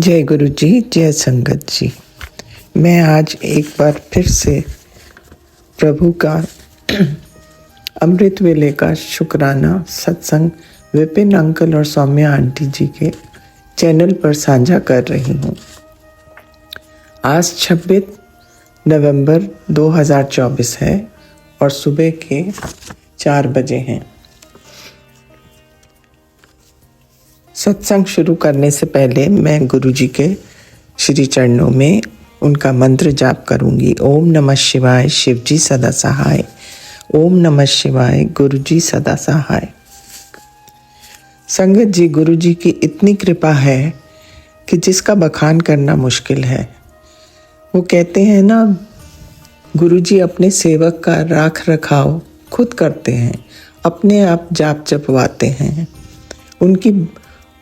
जय गुरु जी, जय संगत जी। मैं आज एक बार फिर से प्रभु का अमृत वेले का शुक्राना सत्संग विपिन अंकल और सौम्या आंटी जी के चैनल पर साझा कर रही हूँ। आज 26 नवंबर 2024 है और सुबह के 4 बजे हैं। सत्संग शुरू करने से पहले मैं गुरु जी के श्री चरणों में उनका मंत्र जाप करूंगी। ओम नमः शिवाय, शिव जी सदा सहाय। ओम नमः शिवाय, गुरु जी सदा सहाय। संगत जी, गुरु जी की इतनी कृपा है कि जिसका बखान करना मुश्किल है। वो कहते हैं ना, गुरु जी अपने सेवक का राख रखाव खुद करते हैं, अपने आप जाप जपवाते हैं। उनकी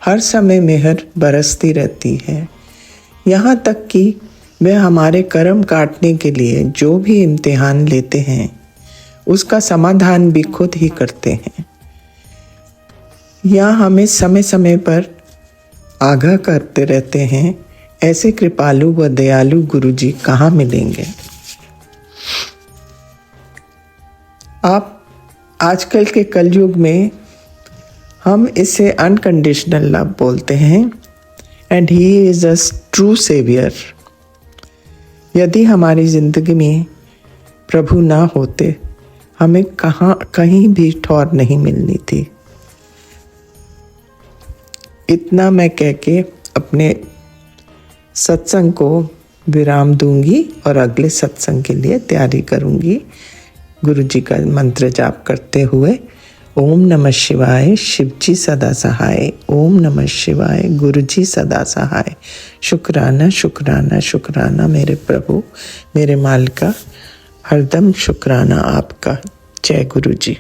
हर समय मेहर बरसती रहती है। यहाँ तक कि वे हमारे कर्म काटने के लिए जो भी इम्तिहान लेते हैं उसका समाधान भी खुद ही करते हैं। यहाँ हमें समय समय पर आगाह करते रहते हैं। ऐसे कृपालु व दयालु गुरु जी कहाँ मिलेंगे। आप आजकल के कलयुग में हम इसे अनकंडीशनल लव बोलते हैं and he is a true saviour. यदि हमारी ज़िंदगी में प्रभु ना होते हमें कहीं भी ठौर नहीं मिलनी थी। इतना मैं कह के अपने सत्संग को विराम दूंगी और अगले सत्संग के लिए तैयारी करूंगी। गुरु जी का मंत्र जाप करते हुए ओम नमः शिवाय, शिव जी सदा सहाय। ओम नमः शिवाय, गुरु जी सदा सहाय। शुक्राना शुक्राना शुक्राना मेरे प्रभु, मेरे मालिका, हरदम शुक्राना आपका। जय गुरु जी।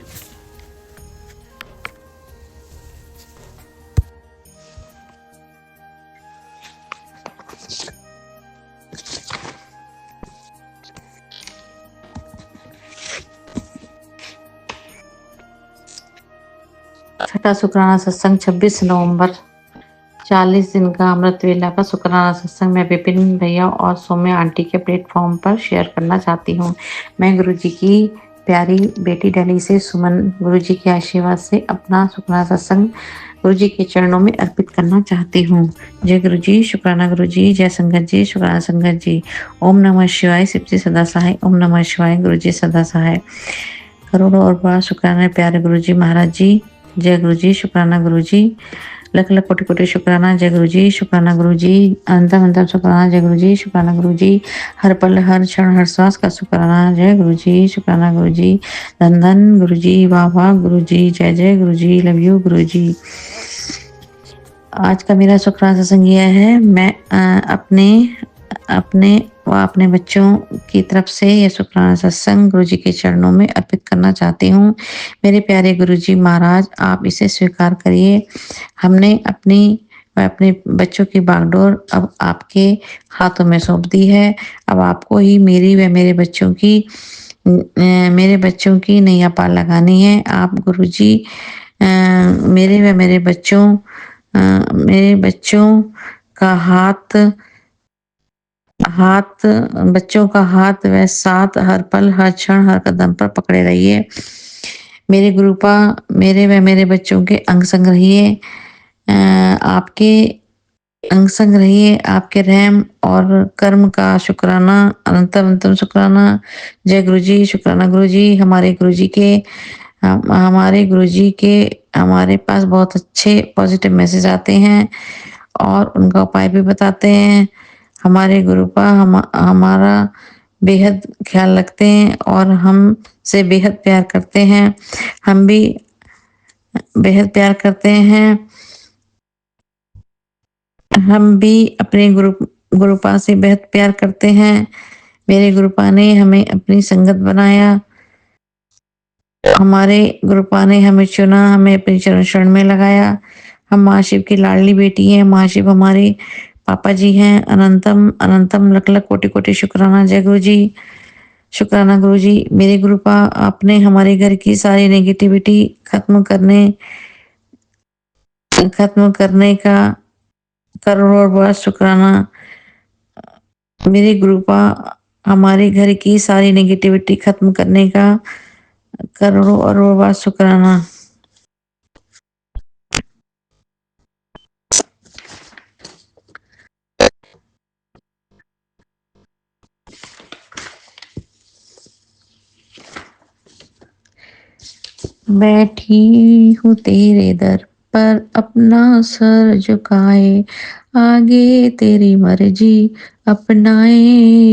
छठा शुक्राना सत्संग 26 नवंबर 40 दिन का अमृत वेला का शुक्राना सत्संग मैं विपिन भैया और सौम्या आंटी के प्लेटफॉर्म पर शेयर करना चाहती हूँ। मैं गुरु जी की प्यारी बेटी दिल्ली से सुमन गुरु जी के आशीर्वाद से अपना शुक्राना सत्संग गुरु जी के चरणों में अर्पित करना चाहती हूँ। जय गुरु जी, शुक्राना गुरु जी, जय संगत जी, शुक्राना संगत जी। ओम नमः शिवाय, शिव जी सदा सहाय। ओम नमः शिवाय, गुरु जी सदा सहाय। करोड़ों और बार शुक्राना प्यारे गुरु जी महाराज जी। जय गुरु जी, शुक्राना गुरु जी। लख लख कोटि कोटि शुक्राना जय गुरु जी, शुक्राना गुरु जी। अंतम अंतम शुक्राना जय गुरु जी, शुक्राना गुरु जी। हर पल हर क्षण हर श्वास का शुक्राना जय गुरु जी, शुक्राना गुरु जी। धन धन गुरु जी, वाह वाह गुरु जी, जय जय गुरु जी, लव यू गुरु जी। आज का मेरा शुक्राना सत्संग यह है, मैं अपने बच्चों की तरफ से यह शुक्राना सत्संग गुरु जी के चरणों में अर्पित करना चाहती हूँ। मेरे प्यारे गुरु जी महाराज, आप इसे स्वीकार करिए। हमने अपने बच्चों की बागडोर अब आपके हाथों में सौंप दी है। अब आपको ही मेरी व मेरे बच्चों की नैया पार लगानी है। आप गुरु जी मेरे व मेरे बच्चों का बच्चों का हाथ व साथ हर पल हर क्षण हर कदम पर पकड़े रहिए। मेरे गुरुपा मेरे व मेरे बच्चों के अंग संग रहिए। आपके अंग संग रहिए। आपके रहम और कर्म का शुक्राना, अनंतम शुक्राना। जय गुरु जी, शुक्राना गुरु जी। हमारे गुरु जी के हमारे पास बहुत अच्छे पॉजिटिव मैसेज आते हैं और उनका उपाय भी बताते हैं। हमारे गुरुपा हमारा बेहद ख्याल रखते हैं और हम से बेहद प्यार करते हैं। हम भी बेहद प्यार करते हैं। हम भी अपने गुरुपा से बेहद प्यार करते हैं। मेरे गुरुपा ने हमें अपनी संगत बनाया। हमारे गुरुपा ने हमें चुना, हमें अपनी चरण शरण में लगाया। हम महाशिव की लाडली बेटी हैं। महाशिव हमारे पापा जी हैं। अनंतम अनंतम लख लख कोटि कोटि शुक्राना जय गुरु जी, शुक्राना गुरु जी। मेरे गुरुपा, आपने हमारे घर की सारी नेगेटिविटी खत्म करने का करोड़ों बार शुक्राना मेरे गुरुपा हमारे घर की सारी नेगेटिविटी खत्म करने का, करोड़ों अरबों बार शुक्राना। बैठी हूँ तेरे दर पर अपना सर झुकाए, आगे तेरी मर्जी अपनाए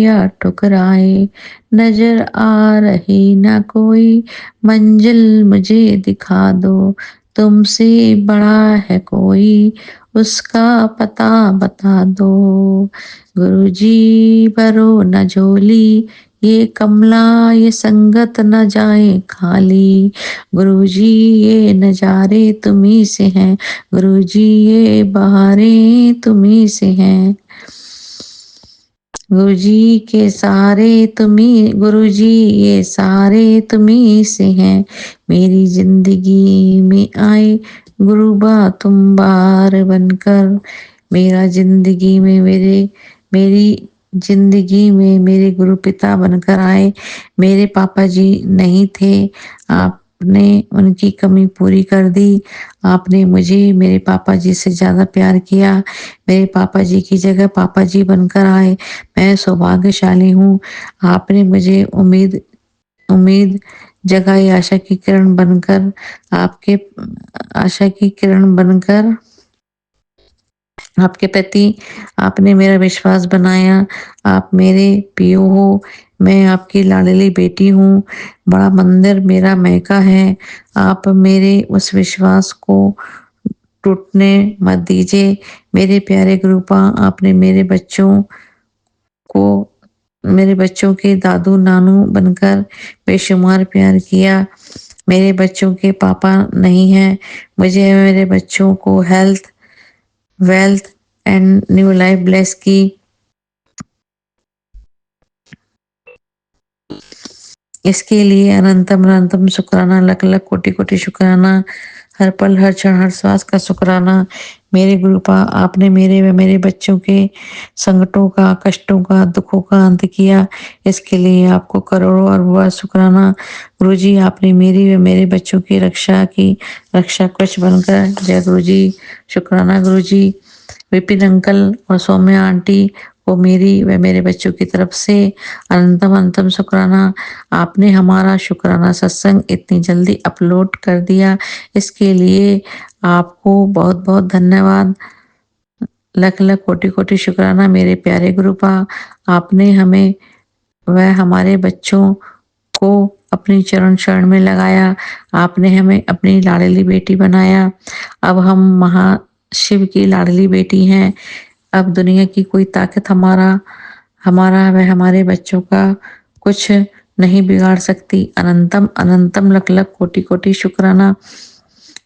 या ठुकराए, नजर आ रही ना कोई मंजिल मुझे दिखा दो, तुमसे बड़ा है कोई उसका पता बता दो। गुरुजी भरो न झोली, ये कमला ये संगत न जाए खाली, गुरुजी ये नजारे तुम्ही से हैं, गुरुजी ये बहारें तुम्ही से हैं, गुरुजी के सारे तुम्ही, गुरुजी ये सारे तुम्ही से हैं, मेरी जिंदगी में आए गुरुबा तुम बार बनकर, मेरा जिंदगी में मेरी जिंदगी में मेरे गुरु पिता बनकर आए। मेरे पापा जी नहीं थे, आपने उनकी कमी पूरी कर दी। आपने मुझे मेरे पापा जी से ज़्यादा प्यार किया, मेरे पापा जी की जगह पापा जी बनकर आए। मैं सौभाग्यशाली हूँ। आपने मुझे उम्मीद उम्मीद जगाई, आशा की किरण बनकर, आपके आशा की किरण बनकर आपके प्रति आपने मेरा विश्वास बनाया। आप मेरे पीओ हो, मैं आपकी लाडली बेटी हूँ। बड़ा मंदिर मेरा मैका है। आप मेरे उस विश्वास को टूटने मत दीजिए। मेरे प्यारे गुरुपा, आपने मेरे बच्चों के दादू नानू बनकर बेशुमार प्यार किया। मेरे बच्चों के पापा नहीं हैं। मुझे मेरे बच्चों को health, wealth and new life bless की। इसके लिए अनंतम अनंतम शुक्राना, लख लख कोटि कोटि शुक्राना, हर पल हर क्षण हर श्वास का शुक्राना। मेरे गुरुपा, आपने मेरे व मेरे बच्चों के संकटों का, कष्टों का, दुखों का अंत किया। इसके लिए आपको करोड़ों अरबों शुक्राना। गुरुजी, आपने मेरी व मेरे बच्चों की रक्षा कवच बनकर। जय गुरुजी। शुक्राना गुरुजी। विपिन अंकल और सौम्या आंटी को मेरी व मेरे बच्चों की तरफ से अनंतम अनंतम शुक्राना। आपने हमारा शुक्राना सत्संग इतनी जल्दी अपलोड कर दिया, इसके लिए आपको बहुत बहुत धन्यवाद। लख लख कोटि कोटि शुक्राना मेरे प्यारे गुरुपा। आपने हमें व हमारे बच्चों को अपनी चरण शरण में लगाया। आपने हमें अपनी लाडली बेटी बनाया। अब हम महाशिव की लाडली बेटी हैं। अब दुनिया की कोई ताकत हमारा व हमारे बच्चों का कुछ नहीं बिगाड़ सकती। अनंतम अनंतम लख लख कोटि कोटि शुक्राना।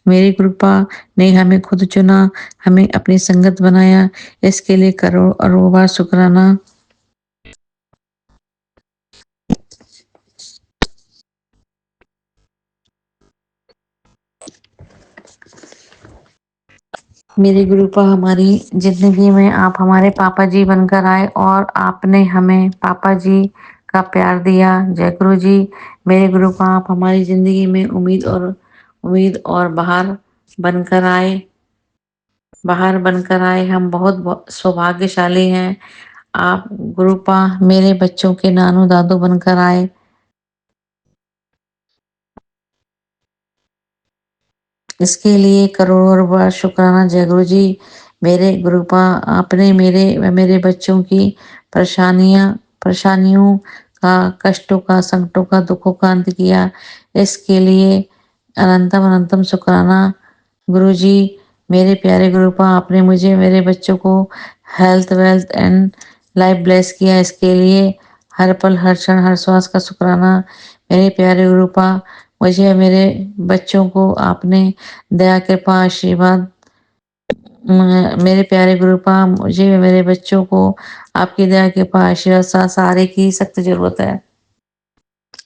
मेरी कृपा ने हमें खुद चुना, हमें अपनी संगत बनाया, इसके लिए करोड़ अरबों बार शुक्राना। मेरी गुरुपा, हमारी जिंदगी में आप हमारे पापा जी बनकर आए और आपने हमें पापा जी का प्यार दिया। जय गुरु जी। मेरे गुरुपा, आप हमारी जिंदगी में उम्मीद और बाहर बनकर आए। हम बहुत सौभाग्यशाली हैं। आप गुरुपा मेरे बच्चों के नानू दादू बनकर आए। इसके लिए करोड़ों बार शुक्राना। जय गुरु जी। मेरे गुरुपा, आपने मेरे व मेरे बच्चों की परेशानियों का, कष्टों का, संकटों का, दुखों का अंत किया। इसके लिए अनंतम अनंतम शुक्राना। गुरु जी, मेरे प्यारे गुरुपा, आपने मुझे मेरे बच्चों को health, wealth and life bless किया। इसके लिए हर पल हर क्षण हर श्वास का शुक्राना। मेरे प्यारे गुरुपा, मुझे मेरे बच्चों को आपने दया कृपा आशीर्वाद, मेरे प्यारे गुरुपा, मुझे मेरे बच्चों को आपकी दया कृपा आशीर्वाद, साथ सहारे की सख्त जरूरत है।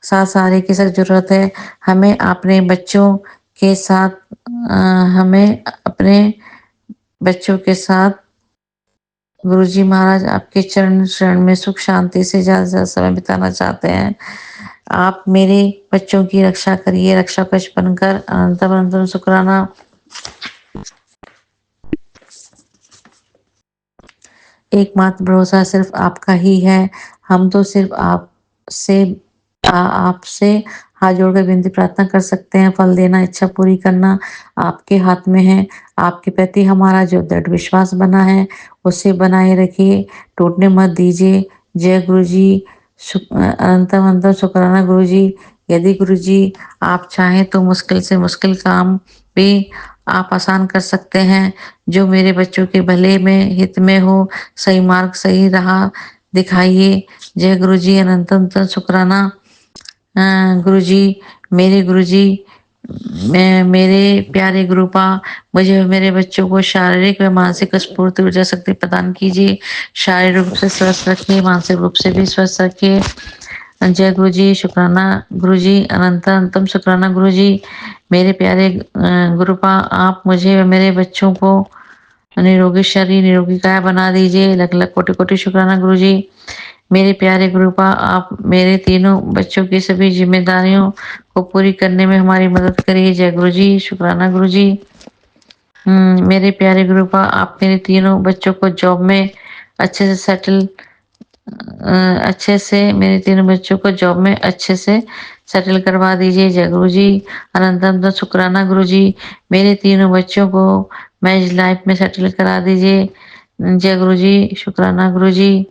साथ सहारे की सख्त जरूरत है। हमें अपने बच्चों के साथ हमें अपने बच्चों के साथ गुरुजी महाराज आपके चरण शरण में सुख शांति से ज़्यादा से ज़्यादा समय बिताना चाहते हैं। आप मेरे बच्चों की रक्षा करिए, रक्षा कवच बनकर। अनंतम अनंतम शुक्राना। एकमात्र भरोसा सिर्फ आपका ही है। हम तो सिर्फ आपसे हाथ जोड़कर विनती प्रार्थना कर सकते हैं। फल देना, इच्छा पूरी करना आपके हाथ में है। आपके प्रति हमारा जो दृढ़ विश्वास बना है उसे बनाए रखिए, टूटने मत दीजिए। जय गुरु जी। अनंतम अनंतम शुक्राना गुरु जी। यदि गुरु जी आप चाहें तो मुश्किल से मुश्किल काम भी आप आसान कर सकते हैं। जो मेरे बच्चों के भले में हित में हो, सही मार्ग सही राह दिखाइए। जय गुरु जी। अनंतम शुक्राना गुरु जी। मेरे गुरु जी, मेरे प्यारे गुरुपा, मुझे मेरे बच्चों को शारीरिक व मानसिक स्फूर्ति ऊर्जा शक्ति प्रदान कीजिए। शारीरिक रूप से स्वस्थ रखिए, मानसिक रूप से भी स्वस्थ रखिए। जय गुरु जी। शुक्राना गुरु जी। अनंतम शुक्राना गुरु जी। मेरे प्यारे गुरुपा, आप मुझे व मेरे बच्चों को निरोगी शरीर निरोगी काया बना दीजिए। लख लख कोटि कोटि शुक्राना गुरु जी। मेरे प्यारे गुरुपा, आप मेरे तीनों बच्चों की सभी जिम्मेदारियों को पूरी करने में हमारी मदद करिए। जय गुरु जी। शुक्राना गुरु जी। मेरे प्यारे गुरुपा, आप मेरे तीनों बच्चों को जॉब में अच्छे से मेरे तीनों बच्चों को जॉब में अच्छे से सेटल करवा दीजिए। जय गुरु जी। अनंतम शुक्राना गुरु जी। मेरे तीनों बच्चों को मैरिज लाइफ में सेटल करा दीजिए। जय गुरु जी। शुक्राना गुरु जी।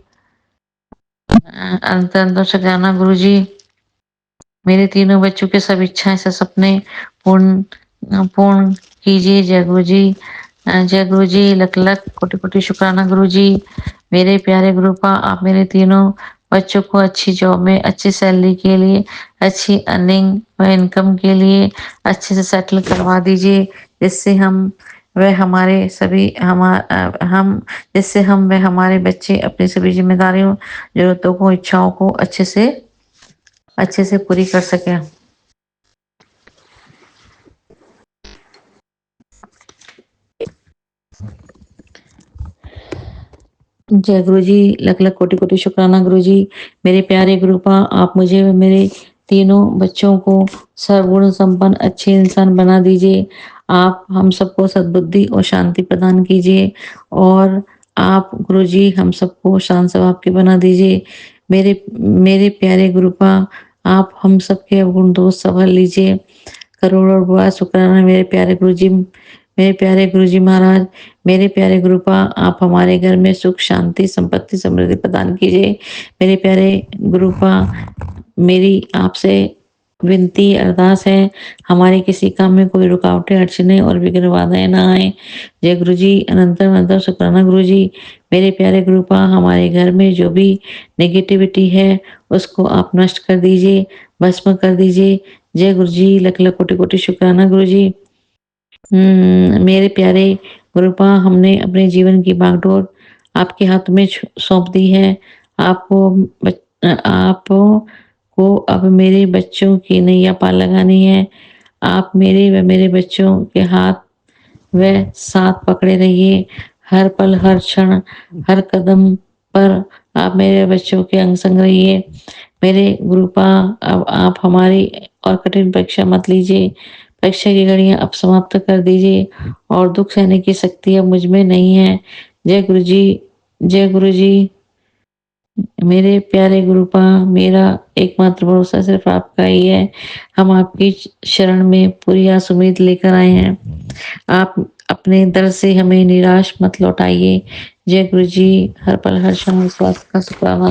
अनंतम शुक्राना गुरु जी। मेरे तीनों बच्चों के सब इच्छाएं से सपने पूर्ण कीजिए। जय गुरु जी। जय गुरु जी। लख लख कोटि कोटि शुक्राना गुरु जी। मेरे प्यारे गुरुपा, आप मेरे तीनों बच्चों को अच्छी जॉब में अच्छी सैलरी के लिए, अच्छी अर्निंग व इनकम के लिए अच्छे से सेटल करवा दीजिए, जिससे हम व हमारे बच्चे अपनी सभी जिम्मेदारियों, जरूरतों को, इच्छाओं को अच्छे से पूरी कर सकें। जय गुरु जी। लख लख कोटि कोटि शुक्राना गुरु जी। मेरे प्यारे गुरुपा, आप मुझे व मेरे तीनों बच्चों को सर्वगुण संपन्न अच्छे इंसान बना दीजिए। आप हम सबको सद्बुद्धि और शांति प्रदान कीजिए, और आप गुरु जी हम सबको शांत स्वभाव के बना दीजिए। मेरे प्यारे गुरुपा, आप हम सबके अवगुण दोष संभाल लीजिए। करोड़ों बार शुक्राना मेरे प्यारे गुरु जी। मेरे प्यारे गुरु जी महाराज, मेरे प्यारे गुरुपा, आप हमारे घर में सुख शांति संपत्ति समृद्धि प्रदान कीजिए। मेरे प्यारे गुरुपा, मेरी आपसे विनती अरदास है, हमारे किसी काम में कोई रुकावटें अड़चने और विघ्न बाधाएं ना आए। जय गुरु जी। अनंतम अनंतम शुक्राना गुरु जी। मेरे प्यारे गुरुपा, हमारे घर में जो भी नेगेटिविटी है उसको आप नष्ट कर दीजिए, भस्म कर दीजिए। जय गुरु जी। लख लख कोटि कोटि शुक्राना गुरु जी। मेरे प्यारे गुरुपा, हमने अपने जीवन की बागडोर आपके हाथ में सौंप दी है। आपको अब मेरे बच्चों की नैया पार लगानी है। आप मेरे व मेरे बच्चों के हाथ व साथ पकड़े रहिए। हर पल, हर क्षण, हर कदम पर आप मेरे बच्चों के अंग संग रहिए। मेरे गुरुपा, अब आप हमारी और कठिन परीक्षा मत लीजिए। परीक्षा की घड़ियां अब समाप्त कर दीजिए, और दुख सहने की शक्ति अब मुझ में नहीं है। जय गुरु जी। जय गुरु जी। मेरे प्यारे गुरुपा, मेरा एकमात्र भरोसा सिर्फ आपका ही है। हम आपकी शरण में पूरी आस उम्मीद लेकर आए हैं। आप अपने दर से हमें निराश मत लौटाइए। जय गुरु जी। हर पल हर क्षण स्वास्थ्य का शुक्राना।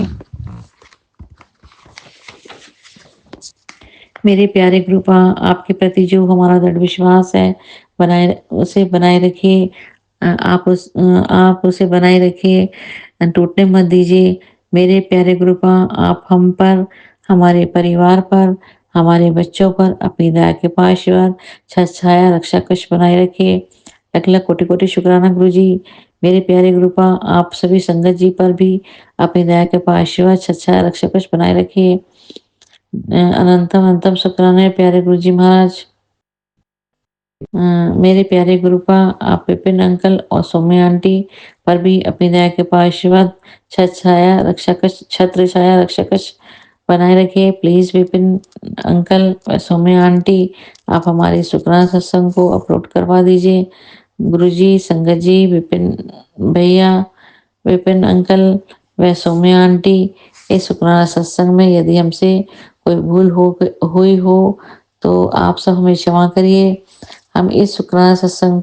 मेरे प्यारे गुरुपा, आपके प्रति जो हमारा दृढ़ विश्वास है उसे बनाए रखिए। आप उसे बनाए रखिए, टूटने मत दीजिए। मेरे प्यारे गुरुपा, आप हम पर, हमारे परिवार पर, हमारे बच्चों पर अपनी दया के आशीर्वाद छाया रक्षा कवच बनाए रखिए। लख लख कोटि कोटि शुक्राना गुरु जी। मेरे प्यारे गुरुपा, आप सभी संगत जी पर भी अपनी दया के आशीर्वाद छाया रक्षा कवच बनाए रखिए। अनंतम अनंतम शुक्राना प्यारे गुरु जी महाराज। मेरे प्यारे गुरुपा, आप विपिन अंकल और सौम्या आंटी पर भी अपनी दया के आशीर्वाद छत्र छाया रक्षा कवच बनाए रखिए। प्लीज विपिन अंकल और सौम्या आंटी, आप हमारे शुक्राना सत्संग को अपलोड करवा दीजिए। गुरुजी, संगत जी, विपिन भैया, विपिन अंकल व सौम्या आंटी, इस शुक्राना सत्संग में यदि हमसे कोई भूल हुई हो तो आप सब हमें क्षमा करिए। हम इस शुक्राना सत्संग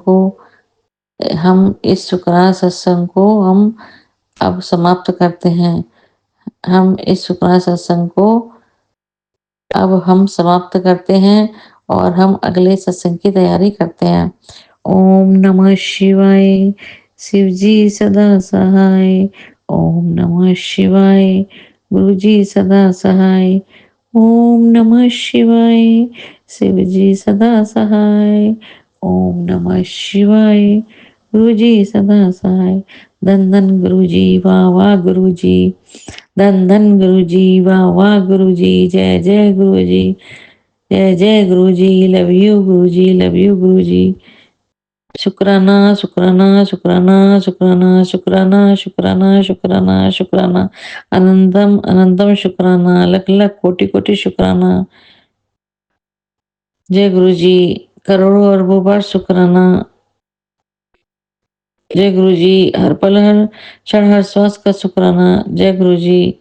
को हम अब समाप्त करते हैं। हम इस शुक्राना सत्संग को अब हम समाप्त करते हैं और हम अगले सत्संग की तैयारी करते हैं। ओम नमः शिवाय। शिव जी सदा सहाय। ओम नमः शिवाय। गुरु जी सदा सहाय। ओम नमः शिवाय। शिव जी सदा सहाय। ओम नमः शिवाय। गुरु जी सदा सहाय। धन धन गुरु जी, वाह वाह गुरु जी। धन धन गुरु जी, वाह वाह गुरु जी। जय जय गुरु जी। जय जय गुरु जी। Love you Guru ji. Love you गुरु जी। शुक्राना शुक्राना शुक्राना शुक्राना शुक्राना शुक्राना शुक्राना शुक्राना। अनंतम अनंतम शुक्राना। लख लख कोटि कोटि शुक्राना। जय गुरु जी। करोड़ों अरबों बार शुक्राना। जय गुरु जी। हर पल हर क्षण हर श्वास का शुक्राना। जय गुरु जी।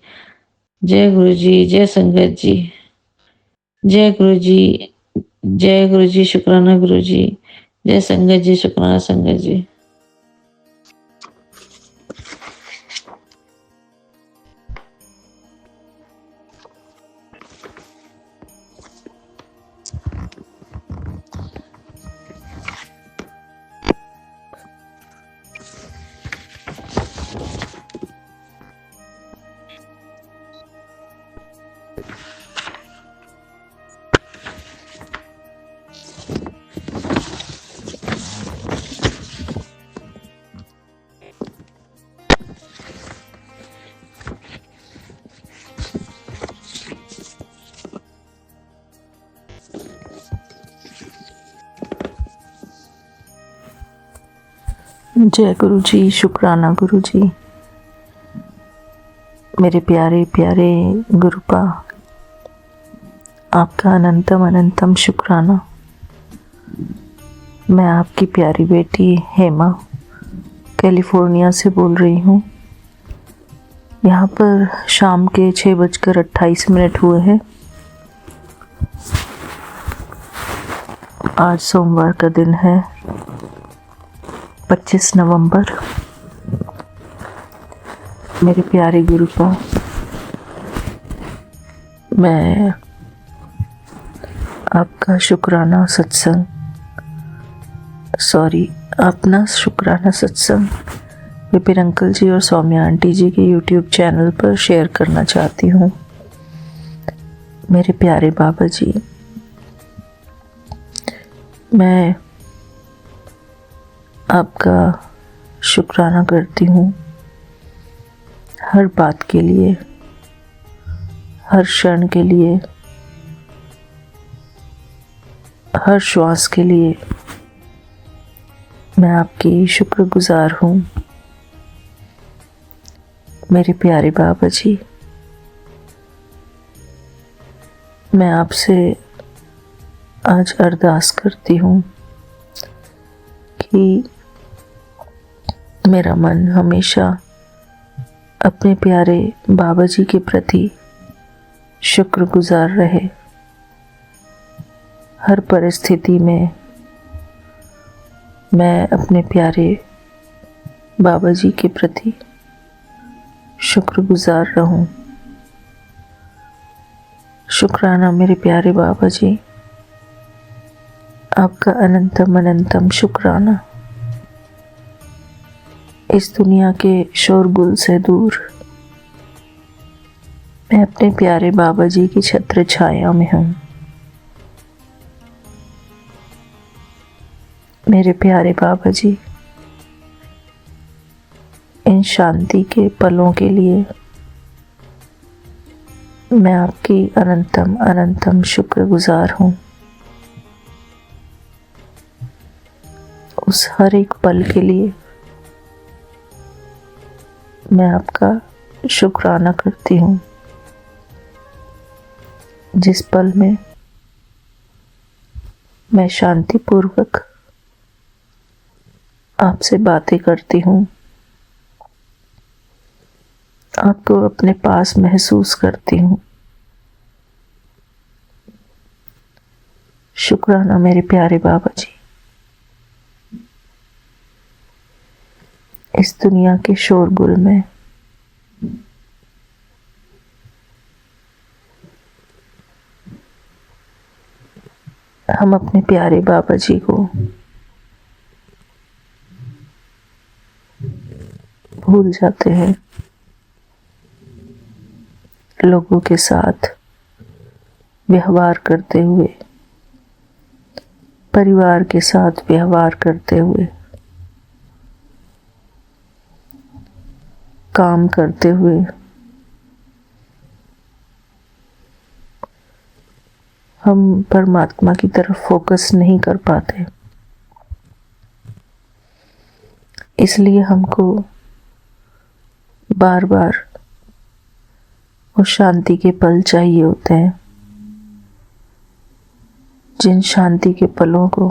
जय गुरु जी। जय संगत जी। जय गुरु जी। जय गुरु जी। शुक्राना गुरु जी। जय संगत जी। शुक्राना संगत जी। जय गुरु जी। शुक्राना गुरु जी। मेरे प्यारे प्यारे गुरुपा, आपका अनंतम अनंतम शुक्राना। मैं आपकी प्यारी बेटी हेमा कैलिफोर्निया से बोल रही हूँ। यहाँ पर शाम के 6:28 हुए हैं। आज सोमवार का दिन है, 25 नवंबर। मेरे प्यारे गुरुपा, मैं आपका शुक्राना सत्संग अपना शुक्राना सत्संग विपिन अंकल जी और सौम्या आंटी जी के YouTube चैनल पर शेयर करना चाहती हूँ। मेरे प्यारे बाबा जी, मैं आपका शुक्राना करती हूँ हर बात के लिए, हर क्षण के लिए, हर श्वास के लिए। मैं आपकी शुक्रगुजार हूँ। मेरे प्यारे बाबा जी, मैं आपसे आज अरदास करती हूँ कि मेरा मन हमेशा अपने प्यारे बाबा जी के प्रति शुक्रगुजार रहे। हर परिस्थिति में मैं अपने प्यारे बाबा जी के प्रति शुक्रगुजार रहूं। शुक्राना मेरे प्यारे बाबा जी, आपका अनंतम अनंतम शुक्राना। इस दुनिया के शोरगुल से दूर मैं अपने प्यारे बाबा जी की छत्र छाया में हूँ। मेरे प्यारे बाबा जी, इन शांति के पलों के लिए मैं आपकी अनंतम अनंतम शुक्रगुजार हूँ। उस हर एक पल के लिए मैं आपका शुक्राना करती हूँ, जिस पल में मैं शांतिपूर्वक आपसे बातें करती हूँ, आपको अपने पास महसूस करती हूँ। शुक्राना मेरे प्यारे बाबा जी। इस दुनिया के शोरगुल में हम अपने प्यारे बाबा जी को भूल जाते हैं। लोगों के साथ व्यवहार करते हुए, परिवार के साथ व्यवहार करते हुए, काम करते हुए हम परमात्मा की तरफ फोकस नहीं कर पाते। इसलिए हमको बार बार वो शांति के पल चाहिए होते हैं, जिन शांति के पलों को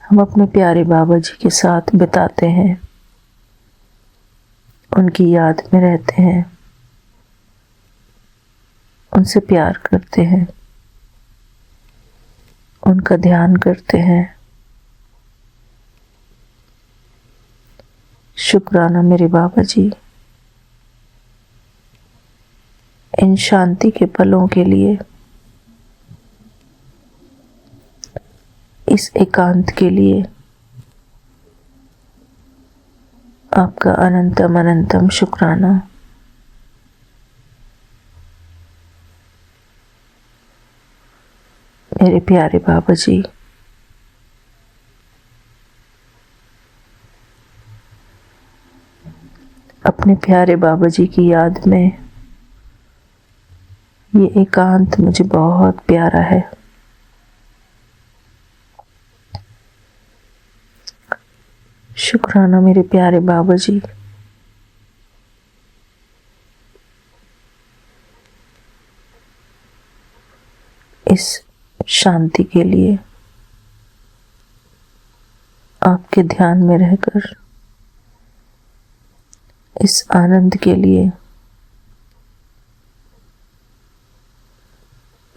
हम अपने प्यारे बाबा जी के साथ बिताते हैं, उनकी याद में रहते हैं, उनसे प्यार करते हैं, उनका ध्यान करते हैं। शुक्राना मेरे बाबा जी, इन शांति के पलों के लिए, इस एकांत के लिए आपका अनंतम अनंतम शुक्राना। मेरे प्यारे बाबा जी, अपने प्यारे बाबा जी की याद में ये एकांत मुझे बहुत प्यारा है। शुक्राना मेरे प्यारे बाबा जी, इस शांति के लिए, आपके ध्यान में रहकर इस आनंद के लिए,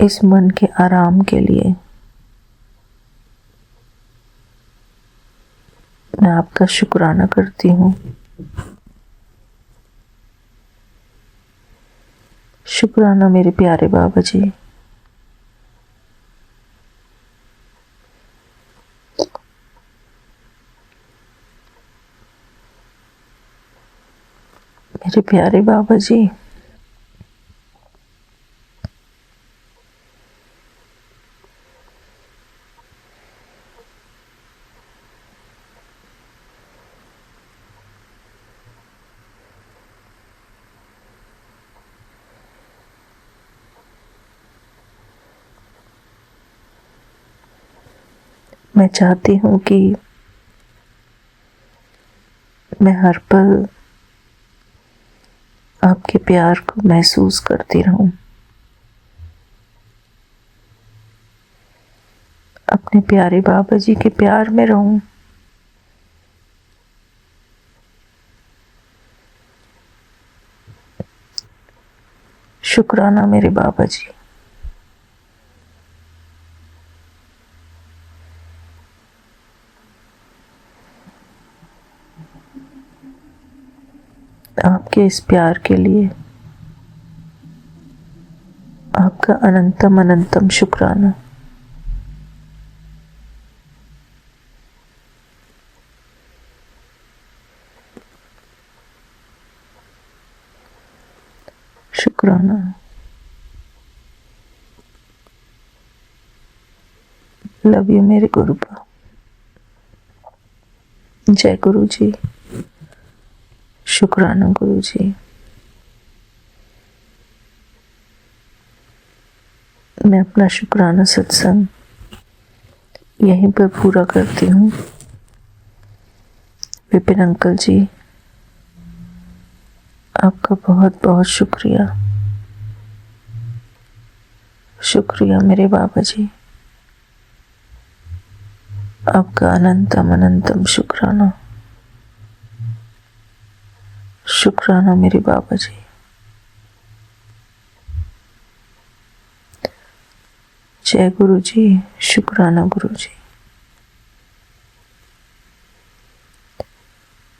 इस मन के आराम के लिए मैं आपका शुक्राना करती हूँ। शुक्राना मेरे प्यारे बाबा जी। मेरे प्यारे बाबा जी, मैं चाहती हूँ कि मैं हर पल आपके प्यार को महसूस करती रहूं, अपने प्यारे बाबा जी के प्यार में रहूं। शुक्राना मेरे बाबा जी। आपके इस प्यार के लिए आपका अनंतम अनंतम शुक्राना। शुक्राना। लव यू मेरे गुरुबा। जय गुरु जी। शुक्राना गुरु जी। मैं अपना शुक्राना सत्संग यहीं पर पूरा करती हूँ। विपिन अंकल जी, आपका बहुत बहुत शुक्रिया। शुक्रिया मेरे बाबा जी, आपका अनंतम अनंतम शुक्राना। शुक्राना मेरे बाबा जी। जय गुरु जी, शुक्राना गुरु जी।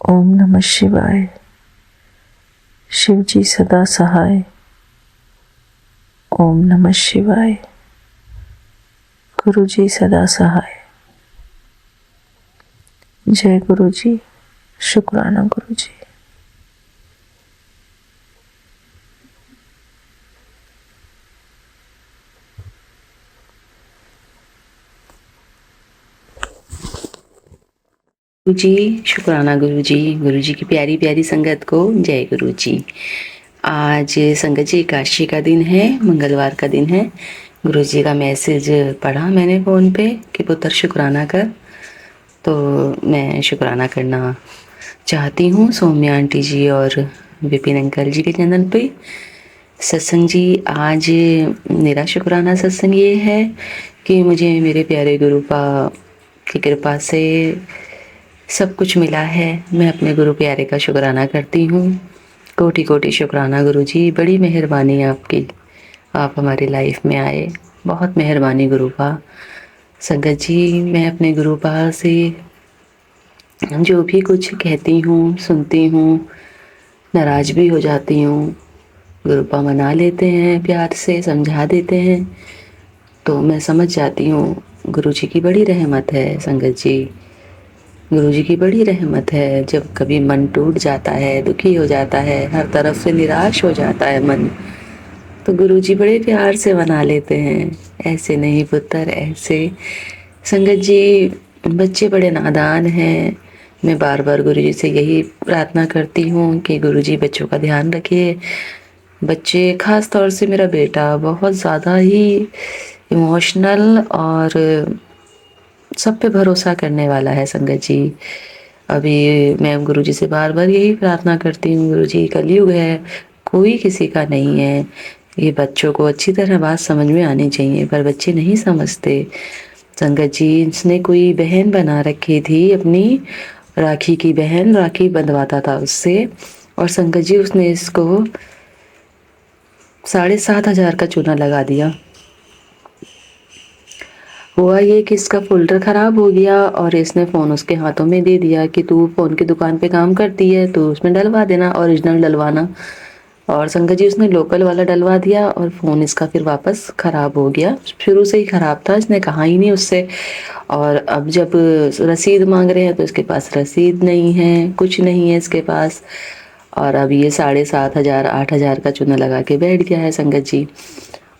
ओम नमः शिवाय। शिव जी सदा सहाय। ओम नमः शिवाय। गुरु जी सदा सहाय। जय गुरु जी, शुक्राना गुरु जी। गुरु जी, शुक्राना गुरु जी की प्यारी प्यारी संगत को जय गुरु जी। आज संगत जी एकादशी का दिन है, मंगलवार का दिन है। गुरु जी का मैसेज पढ़ा मैंने फ़ोन पे कि पुत्र शुक्राना कर, तो मैं शुक्राना करना चाहती हूँ सौम्या आंटी जी और विपिन अंकल जी के चैनल पे। सत्संग जी, आज मेरा शुक्राना सत्संग ये है कि मुझे मेरे प्यारे गुरुपा की कृपा से सब कुछ मिला है। मैं अपने गुरु प्यारे का शुक्राना करती हूँ। कोटि कोटि शुक्राना गुरु जी, बड़ी मेहरबानी आपकी, आप हमारी लाइफ में आए, बहुत मेहरबानी गुरुपा। संगत जी, मैं अपने गुरुपा से जो भी कुछ कहती हूँ, सुनती हूँ, नाराज़ भी हो जाती हूँ, गुरुपा मना लेते हैं, प्यार से समझा देते हैं, तो मैं समझ जाती हूँ गुरु जी की बड़ी रहमत है। संगत जी, गुरु जी की बड़ी रहमत है। जब कभी मन टूट जाता है, दुखी हो जाता है, हर तरफ से निराश हो जाता है मन, तो गुरु जी बड़े प्यार से मना लेते हैं, ऐसे नहीं पुत्र ऐसे। संगत जी, बच्चे बड़े नादान हैं। मैं बार बार गुरु जी से यही प्रार्थना करती हूँ कि गुरु जी बच्चों का ध्यान रखिए। बच्चे, ख़ास तौर से मेरा बेटा बहुत ज़्यादा ही इमोशनल और सब पे भरोसा करने वाला है। संगत जी, अभी मैं गुरु जी से बार बार यही प्रार्थना करती हूँ, गुरु जी कलयुग है, कोई किसी का नहीं है। ये बच्चों को अच्छी तरह बात समझ में आनी चाहिए, पर बच्चे नहीं समझते। संगत जी, इसने कोई बहन बना रखी थी अपनी, राखी की बहन, राखी बंधवाता था उससे, और संगत जी उसने इसको 7,500 का चूना लगा दिया। हुआ ये कि इसका फोल्डर ख़राब हो गया और इसने फ़ोन उसके हाथों में दे दिया कि तू फ़ोन की दुकान पे काम करती है, तो उसमें डलवा देना, ओरिजिनल डलवाना। और संगत जी, उसने लोकल वाला डलवा दिया और फ़ोन इसका फिर वापस ख़राब हो गया। शुरू से ही ख़राब था, इसने कहा ही नहीं उससे। और अब जब रसीद मांग रहे हैं तो इसके पास रसीद नहीं है, कुछ नहीं है इसके पास। और अब ये 7,500 8,000 का चूना लगा के बैठ गया है संगत जी।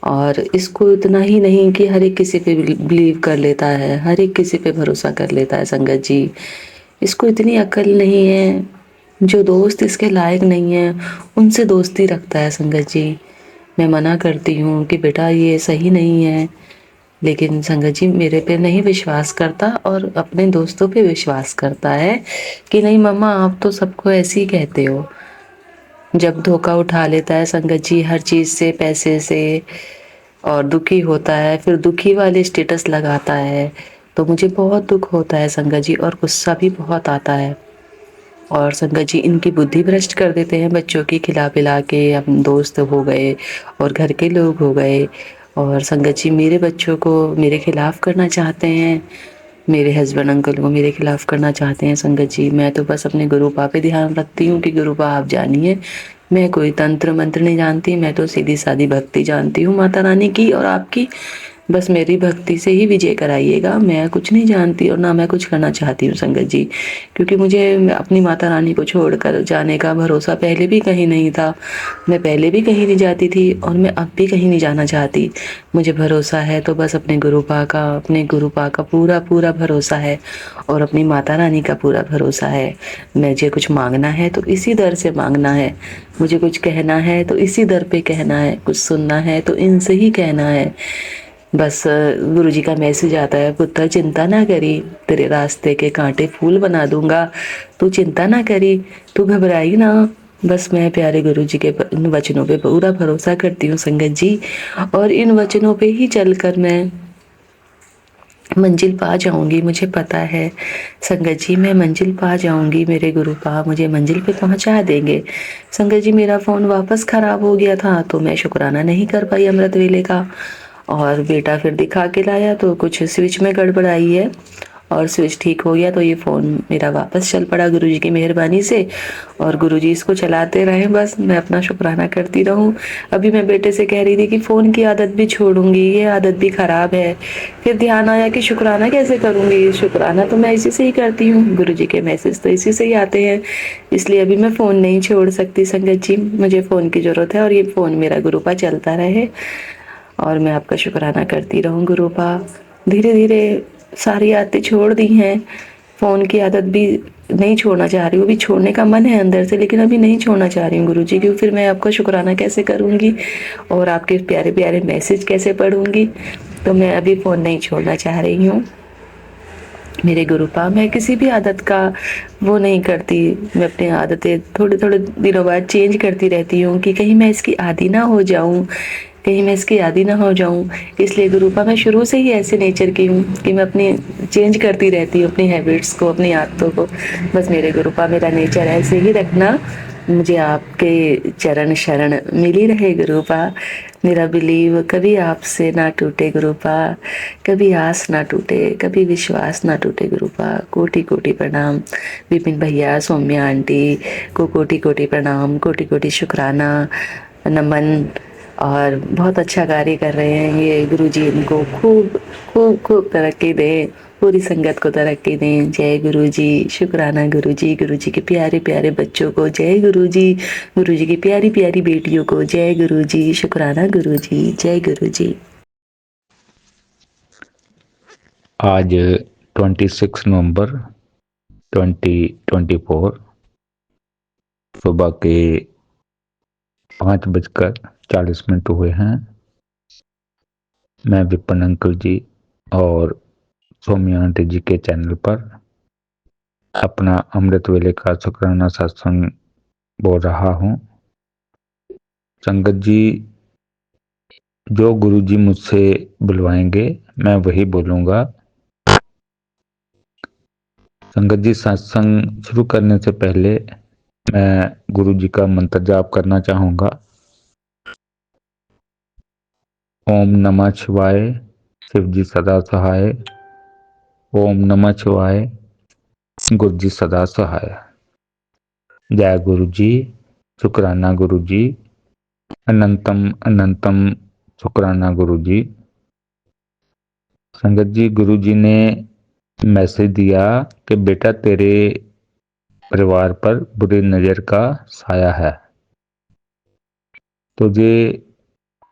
और इसको इतना ही नहीं कि हर एक किसी पे बिलीव कर लेता है, हर एक किसी पे भरोसा कर लेता है। संगत जी, इसको इतनी अकल नहीं है, जो दोस्त इसके लायक नहीं है उनसे दोस्ती रखता है। संगत जी, मैं मना करती हूँ कि बेटा ये सही नहीं है, लेकिन संगत जी मेरे पे नहीं विश्वास करता और अपने दोस्तों पे विश्वास करता है कि नहीं मम्मा आप तो सबको ऐसे ही कहते हो। जब धोखा उठा लेता है संगत जी हर चीज़ से, पैसे से, और दुखी होता है, फिर दुखी वाले स्टेटस लगाता है, तो मुझे बहुत दुख होता है संगत जी, और गुस्सा भी बहुत आता है। और संगत जी, इनकी बुद्धि भ्रष्ट कर देते हैं बच्चों की, खिला पिला के हम दोस्त हो गए और घर के लोग हो गए। और संगत जी, मेरे बच्चों को मेरे खिलाफ़ करना चाहते हैं, मेरे हस्बैंड अंकल को मेरे खिलाफ़ करना चाहते हैं। संगत जी, मैं तो बस अपने गुरुपा पे ध्यान रखती हूँ कि गुरुपा आप जानिए, मैं कोई तंत्र मंत्र नहीं जानती, मैं तो सीधी सादी भक्ति जानती हूँ माता रानी की और आपकी। बस मेरी भक्ति से ही विजय कराइएगा, मैं कुछ नहीं जानती और ना मैं कुछ करना चाहती हूँ संगत जी, क्योंकि मुझे अपनी माता रानी को छोड़कर जाने का भरोसा पहले भी कहीं नहीं था। मैं पहले भी कहीं नहीं जाती थी और मैं अब भी कहीं नहीं जाना चाहती। मुझे भरोसा है तो बस अपने गुरुपा का पूरा पूरा भरोसा है और अपनी माता रानी का पूरा भरोसा है। मुझे कुछ मांगना है तो इसी दर से मांगना है, मुझे कुछ कहना है तो इसी दर पे कहना है, कुछ सुनना है तो इनसे ही कहना है। बस गुरुजी का मैसेज आता है, पुत्र चिंता ना करी, तेरे रास्ते के कांटे फूल बना दूंगा, तू चिंता ना करी, तू घबराई ना। बस मैं प्यारे गुरुजी के इन वचनों पे पूरा भरोसा करती हूँ संगत जी, और इन वचनों पे ही चलकर मैं मंजिल पा जाऊंगी। मुझे पता है संगत जी, मैं मंजिल पा जाऊंगी। मेरे गुरु पा मुझे मंजिल पे पहुंचा देंगे। संगत जी, मेरा फ़ोन वापस ख़राब हो गया था तो मैं शुक्राना नहीं कर पाई अमृत वेले का, और बेटा फिर दिखा के लाया तो कुछ स्विच में गड़बड़ आई है, और स्विच ठीक हो गया तो ये फ़ोन मेरा वापस चल पड़ा गुरुजी की मेहरबानी से, और गुरुजी इसको चलाते रहे, बस मैं अपना शुक्राना करती रहूं। अभी मैं बेटे से कह रही थी कि फ़ोन की आदत भी छोड़ूंगी, ये आदत भी ख़राब है। फिर ध्यान आया कि शुक्राना कैसे करूंगी, शुक्राना तो मैं इसी से ही करती हूँ, गुरुजी के मैसेज तो इसी से ही आते हैं, इसलिए अभी मैं फ़ोन नहीं छोड़ सकती संगत जी। मुझे फ़ोन की ज़रूरत है और ये फ़ोन मेरा गुरुपा चलता रहे और मैं आपका शुक्राना करती रहूं गुरुपा। धीरे धीरे सारी आदतें छोड़ दी हैं, फ़ोन की आदत भी नहीं छोड़ना चाह रही हूँ, अभी छोड़ने का मन है अंदर से, लेकिन अभी नहीं छोड़ना चाह रही हूँ गुरुजी, क्योंकि फिर मैं आपका शुक्राना कैसे करूँगी और आपके प्यारे प्यारे मैसेज कैसे पढ़ूँगी, तो मैं अभी फ़ोन नहीं छोड़ना चाह रही हूँ मेरे गुरुपा। मैं किसी भी आदत का वो नहीं करती, मैं अपनी आदतें थोड़े थोड़े दिनों बाद चेंज करती रहती हूँ कि कहीं मैं इसकी आदी ना हो जाऊँ, कहीं मैं इसकी आदी ना हो जाऊँ। इसलिए गुरुपा मैं शुरू से ही ऐसे नेचर की हूँ कि मैं अपनी चेंज करती रहती हूँ अपनी हैबिट्स को, अपनी आदतों को। बस मेरे गुरुपा मेरा नेचर ऐसे ही रखना, मुझे आपके चरण शरण मिली रहे गुरुपा। मेरा बिलीव कभी आपसे ना टूटे गुरुपा, कभी आस ना टूटे, कभी विश्वास ना टूटे गुरुपा। कोटि कोटि प्रणाम विपिन भैया, सौम्या आंटी को कोटि कोटि प्रणाम, कोटि कोटि शुक्राना, नमन। और बहुत अच्छा कार्य कर रहे हैं ये गुरुजी, इनको खूब खूब खूब तरक्की दें, पूरी संगत को तरक्की दें। जय गुरुजी, शुक्राना गुरुजी, गुरुजी के प्यारे प्यारे बच्चों को जय गुरुजी, गुरुजी की प्यारी प्यारी बेटियों को जय गुरुजी, शुक्राना गुरुजी, जय गुरुजी। आज 26 नवंबर 2024 सुबह के 5:40 हुए हैं। मैं विपिन अंकल जी और सौम्या आंटी जी के चैनल पर अपना अमृत वेले का शुक्राना सत्संग बोल रहा हूँ। संगत जी, जो गुरु जी मुझसे बुलवाएंगे मैं वही बोलूँगा। संगत जी, सत्संग शुरू करने से पहले मैं गुरु जी का मंत्र जाप करना चाहूँगा। ओम नमः शिवाय, शिव जी सदा सहाय। ओम नमः शिवाय, गुरु जी सदा सहाय। जय गुरु जी, शुक्राना गुरु जी, अनंतम अनंतम शुक्राना गुरु जी। संगत जी, गुरु जी ने मैसेज दिया कि बेटा तेरे परिवार पर बुरी नजर का साया है, तुझे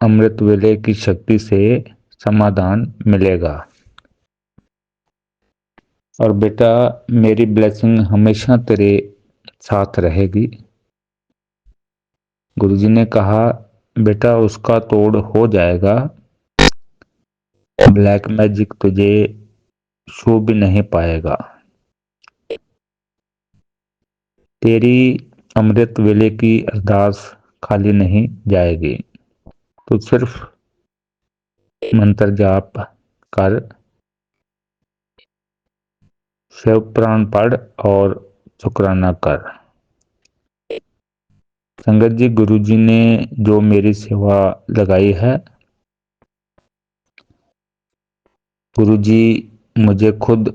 अमृत वेले की शक्ति से समाधान मिलेगा, और बेटा मेरी ब्लेसिंग हमेशा तेरे साथ रहेगी। गुरुजी ने कहा बेटा उसका तोड़ हो जाएगा, ब्लैक मैजिक तुझे छू भी नहीं पाएगा। तेरी अमृत वेले की अरदास खाली नहीं जाएगी, तो सिर्फ मंत्र जाप कर, शिव पुराण पढ़ और शुक्राना कर। संगत जी, गुरुजी ने जो मेरी सेवा लगाई है, गुरुजी मुझे खुद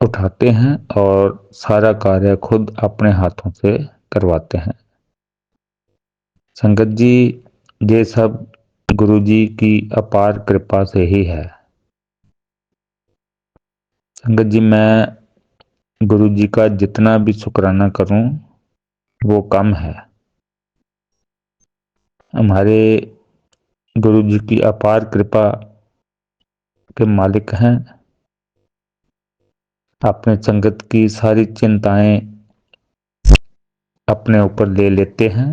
उठाते हैं और सारा कार्य खुद अपने हाथों से करवाते हैं। संगत जी, ये सब गुरुजी की अपार कृपा से ही है। संगत जी, मैं गुरुजी का जितना भी शुक्राना करूं वो कम है। हमारे गुरुजी की अपार कृपा के मालिक हैं। अपने संगत की सारी चिंताएं अपने ऊपर ले लेते हैं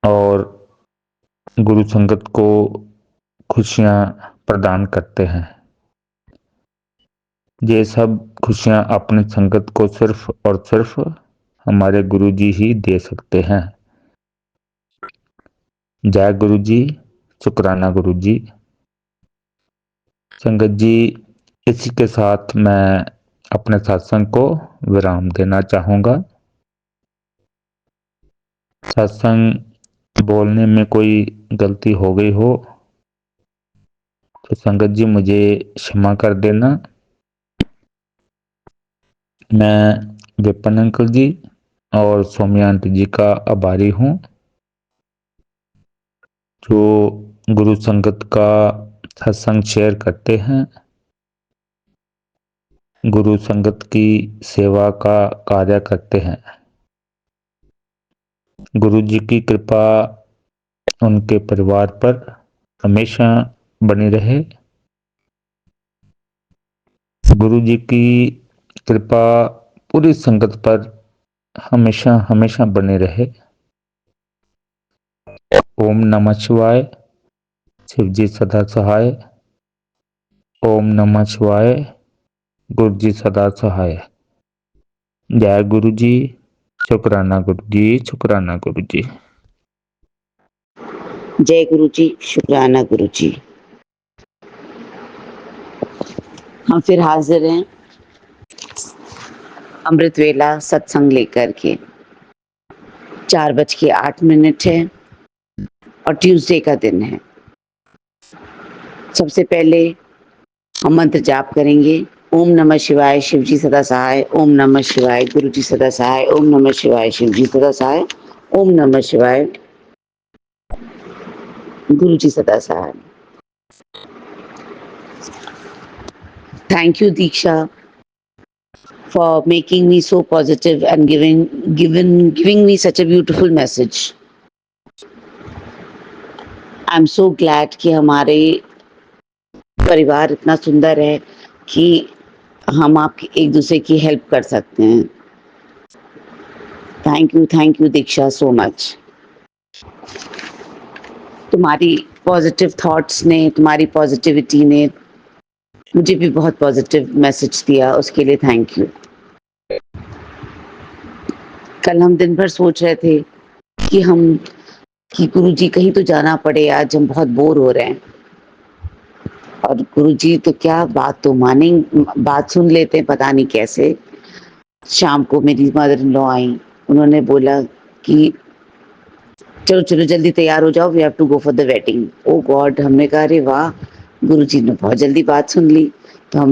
और गुरु संगत को खुशियां प्रदान करते हैं। ये सब खुशियां अपनी संगत को सिर्फ और सिर्फ हमारे गुरु जी ही दे सकते हैं। जय गुरु जी, शुक्राना गुरु जी। संगत जी, इसी के साथ मैं अपने सत्संग को विराम देना चाहूँगा। सत्संग बोलने में कोई गलती हो गई हो तो संगत जी मुझे क्षमा कर देना। मैं विपिन अंकल जी और सौम्या आंटी जी का आभारी हूँ, जो गुरु संगत का सत्संग शेयर करते हैं, गुरु संगत की सेवा का कार्य करते हैं। गुरु जी की कृपा उनके परिवार पर हमेशा बनी रहे। गुरु जी की कृपा पूरी संगत पर हमेशा हमेशा बनी रहे। ओम नमः शिवाय। शिव जी सदा सहाय। ओम नमः शिवाय। गुरु जी सदा सहाय। जय गुरु जी, शुक्राना गुरु जी, शुक्राना गुरु जी। जय गुरु जी, शुक्राना गुरु जी। हम फिर हाजिर हैं अमृत वेला सत्संग लेकर के। 4:08 है और ट्यूसडे का दिन है। सबसे पहले हम मंत्र जाप करेंगे। ओम नमः शिवाय, शिव जी सदा सहाय। ओम नमः शिवाय, गुरु जी सदा सहाय। ओम नमः शिवाय, शिव जी सदा सहाय। ओम नमः शिवाय, गुरु जी सदा सहाय। Thank you, Diksha, for making me so positive and giving me such a beautiful message. I'm so glad कि हमारे परिवार इतना सुंदर है कि हम आपकी एक दूसरे की हेल्प कर सकते हैं। Thank you Diksha so much. तुम्हारी पॉजिटिव थॉट्स ने, तुम्हारी पॉजिटिविटी ने मुझे भी बहुत पॉजिटिव मैसेज दिया, उसके लिए थैंक यू। कल हम दिन भर सोच रहे थे कि गुरुजी कहीं तो जाना पड़े, आज हम बहुत बोर हो रहे हैं। और गुरुजी तो क्या बात तो बात सुन लेते हैं, पता नहीं कैसे। शाम को मेरी मदर इन लॉ आई, उन्होंने बोला कि चलो चलो जल्दी तैयार हो जाओ, we have to go for the wedding. Oh God, हमने कहा अरे वाह, गुरुजी ने बहुत जल्दी बात सुन ली। तो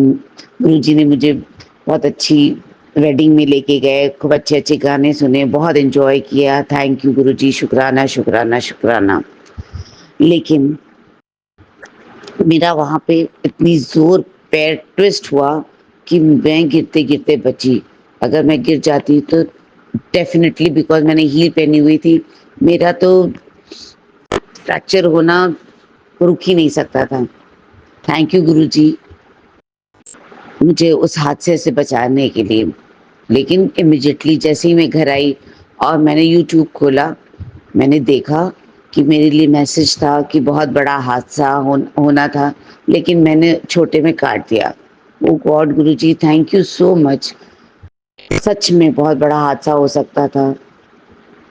गुरुजी ने मुझे बहुत अच्छी वेडिंग में लेके गए, खूब अच्छे अच्छे गाने सुने, बहुत एंजॉय किया। थैंक यू गुरुजी, शुक्राना शुक्राना शुक्राना। लेकिन मेरा वहाँ पे इतनी जोर पैर ट्विस्ट हुआ कि मैं गिरते गिरते बची। अगर मैं गिर जाती तो डेफिनेटली, बिकॉज मैंने हील पहनी हुई थी, मेरा तो फ्रैक्चर होना रुक ही नहीं सकता था। थैंक यू गुरुजी मुझे उस हादसे से बचाने के लिए। लेकिन इमिजिएटली जैसे ही मैं घर आई और मैंने यूट्यूब खोला, मैंने देखा कि मेरे लिए मैसेज था कि बहुत बड़ा हादसा होना था, लेकिन मैंने छोटे में काट दिया। Oh God Guruji, thank you so much. सच में बहुत बड़ा हादसा हो सकता था।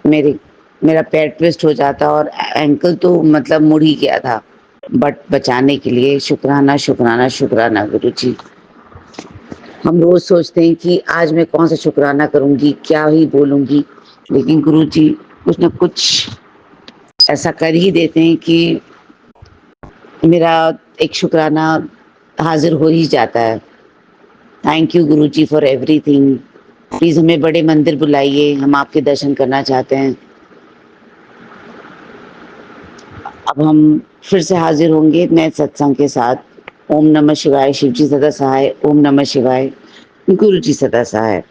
मेरा पैर ट्विस्ट हो जाता और एंकल तो मतलब मुड़ ही गया था, बट बचाने के लिए शुक्राना शुक्राना शुक्राना गुरुजी। हम रोज सोचते हैं कि आज मैं कौन सा शुक्राना करूंगी, क्या ही बोलूंगी, लेकिन गुरुजी कुछ ना कुछ ऐसा कर ही देते हैं कि मेरा एक शुक्राना हाजिर हो ही जाता है। Thank you Guruji for everything. Please हमें बड़े मंदिर बुलाइए, हम आपके दर्शन करना चाहते हैं। अब हम फिर से हाजिर होंगे नए सत्संग के साथ। ओम नमः शिवाय, शिव जी सदा सहाय। ओम नमः शिवाय, गुरु जी सदा सहाय।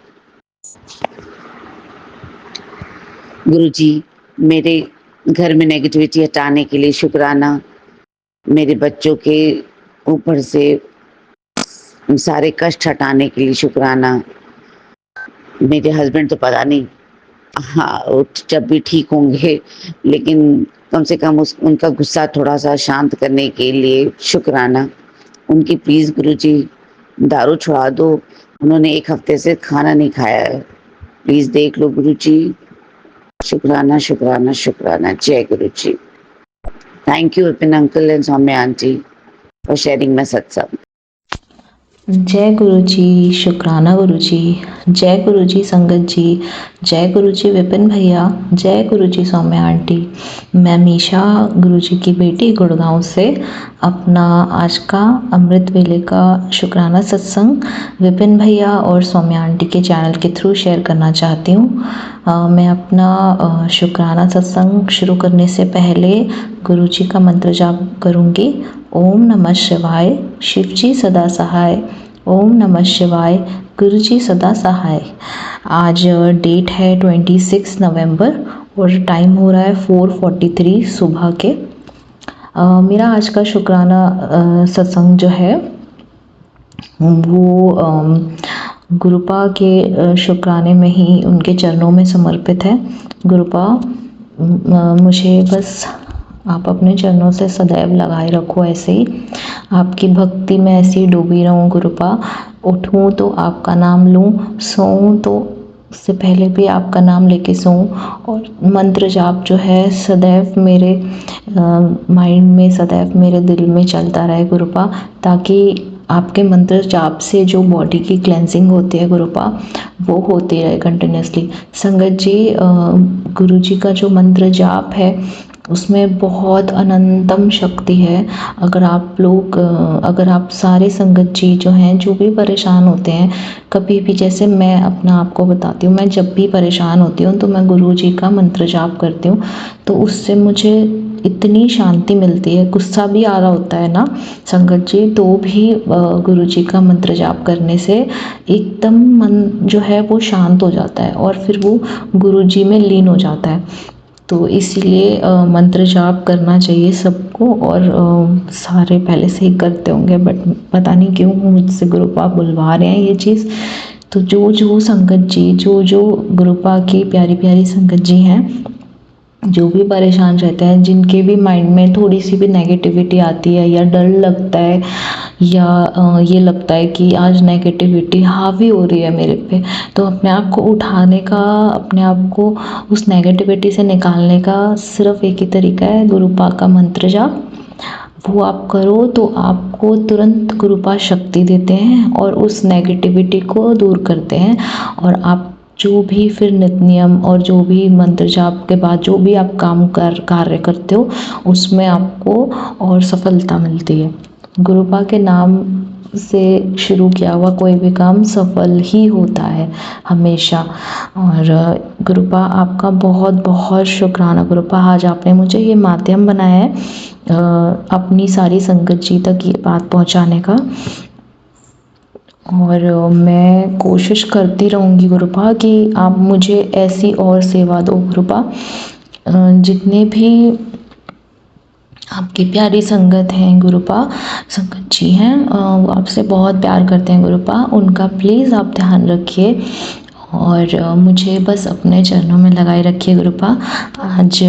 गुरु जी मेरे घर में नेगेटिविटी हटाने के लिए शुक्राना। मेरे बच्चों के ऊपर से सारे कष्ट हटाने के लिए शुक्राना। मेरे हस्बैंड तो पता नहीं, हाँ वो जब भी ठीक होंगे, लेकिन कम से कम उनका गुस्सा थोड़ा सा शांत करने के लिए शुक्राना उनकी। प्लीज़ गुरुजी दारू छुड़ा दो, उन्होंने 1 हफ्ते से खाना नहीं खाया है, प्लीज़ देख लो गुरुजी। शुक्राना शुक्राना शुक्राना। जय Guruji. Thank you Vipin uncle and Saumya aunty for sharing my satsang. जय गुरु जी, शुक्राना गुरु जी, जय गुरु जी संगत जी, जय गुरु जी विपिन भैया, जय गुरु जी सौम्या आंटी। मैं मीशा गुरु जी की बेटी गुड़गांव से अपना आज का अमृत वेले का शुक्राना सत्संग विपिन भैया और सौम्या आंटी के चैनल के थ्रू शेयर करना चाहती हूँ। मैं अपना शुक्राना सत्संग शुरू करने से पहले गुरु जी का मंत्र जाप करूँगी। ओम नमः शिवाय, शिव जी सदा सहाय। ओम नमः शिवाय, गुरु जी सदा सहाय। आज डेट है 26 नवंबर और टाइम हो रहा है 4:43 सुबह के। मेरा आज का शुक्राना सत्संग जो है वो गुरुपा के शुक्राने में ही उनके चरणों में समर्पित है। गुरुपा, मुझे बस आप अपने चरणों से सदैव लगाए रखो, ऐसे ही आपकी भक्ति में ऐसे ही डूबी रहूं गुरुपा। उठूं तो आपका नाम लूं, सोऊं तो उससे पहले भी आपका नाम लेके सोऊं, और मंत्र जाप जो है सदैव मेरे माइंड में, सदैव मेरे दिल में चलता रहे गुरुपा, ताकि आपके मंत्र जाप से जो बॉडी की क्लेंजिंग होती है गुरुपा, वो होती रहे कंटिन्यूसली। संगत जी, गुरु जी का जो मंत्र जाप है उसमें बहुत अनंतम शक्ति है। अगर आप सारे संगत जी जो हैं, जो भी परेशान होते हैं कभी भी, जैसे मैं अपना आपको बताती हूँ, मैं जब भी परेशान होती हूँ तो मैं गुरु जी का मंत्र जाप करती हूँ, तो उससे मुझे इतनी शांति मिलती है। गुस्सा भी आ रहा होता है ना संगत जी, तो भी गुरु जी का मंत्र जाप करने से एकदम मन जो है वो शांत हो जाता है और फिर वो गुरु जी में लीन हो जाता है। तो इसीलिए मंत्र जाप करना चाहिए सबको, और सारे पहले से ही करते होंगे, बट पता नहीं क्यों मुझसे गुरुपा बुलवा रहे हैं ये चीज़। तो जो संगत जी, जो गुरुपा की प्यारी प्यारी संगत जी हैं, जो भी परेशान रहते हैं, जिनके भी माइंड में थोड़ी सी भी नेगेटिविटी आती है, या डर लगता है, या ये लगता है कि आज नेगेटिविटी हावी हो रही है मेरे पे, तो अपने आप को उठाने का, अपने आप को उस नेगेटिविटी से निकालने का सिर्फ एक ही तरीका है, गुरुपा का मंत्र जाप। वो आप करो तो आपको तुरंत गुरुपा शक्ति देते हैं और उस नेगेटिविटी को दूर करते हैं, और आप जो भी फिर नित्य नियम और जो भी मंत्र जाप के बाद जो भी आप कार्य करते हो उसमें आपको और सफलता मिलती है। गुरुपा के नाम से शुरू किया हुआ कोई भी काम सफल ही होता है हमेशा। और गुरुपा, आपका बहुत बहुत शुक्राना गुरुपा, आज आपने मुझे ये माध्यम बनाया है अपनी सारी संगत जी तक ये बात पहुंचाने का, और मैं कोशिश करती रहूँगी गुरुपा कि आप मुझे ऐसी और सेवा दो गुरुपा। जितने भी आपकी प्यारी संगत हैं गुरुपा, संगत जी हैं, वो आपसे बहुत प्यार करते हैं गुरुपा, उनका प्लीज़ आप ध्यान रखिए और मुझे बस अपने चरणों में लगाए रखिए गुरुपा। आज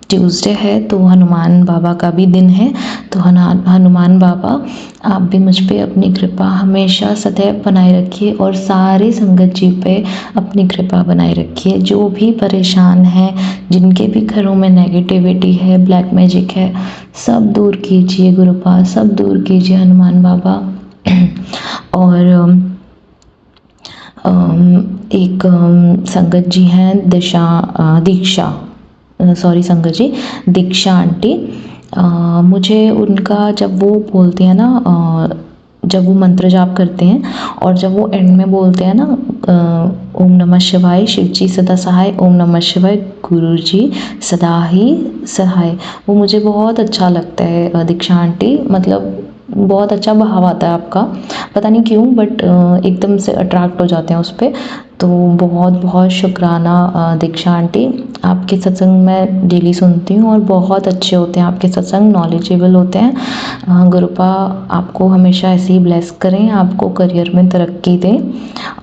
ट्यूसडे है तो हनुमान बाबा का भी दिन है, तो हनुमान बाबा आप भी मुझ पे अपनी कृपा हमेशा सदैव बनाए रखिए, और सारे संगत जी पे अपनी कृपा बनाए रखिए। जो भी परेशान हैं, जिनके भी घरों में नेगेटिविटी है, ब्लैक मैजिक है, सब दूर कीजिए गुरुपा, सब दूर कीजिए हनुमान बाबा। और एक संगत जी हैं दीक्षा आंटी, मुझे उनका जब वो बोलते हैं ना, जब वो मंत्र जाप करते हैं और जब वो एंड में बोलते हैं ना, ओम नमः शिवाय, शिव जी सदा सहाय, ओम नमः शिवाय, गुरु जी सदा ही सहाय, वो मुझे बहुत अच्छा लगता है दीक्षा आंटी। मतलब बहुत अच्छा भाव आता है आपका, पता नहीं क्यों, बट एकदम से अट्रैक्ट हो जाते हैं उस पर। तो बहुत बहुत शुक्राना दीक्षा आंटी, आपके सत्संग मैं डेली सुनती हूँ और बहुत अच्छे होते हैं आपके सत्संग, नॉलेजेबल होते हैं। गुरुपा आपको हमेशा ऐसे ही ब्लेस करें, आपको करियर में तरक्की दें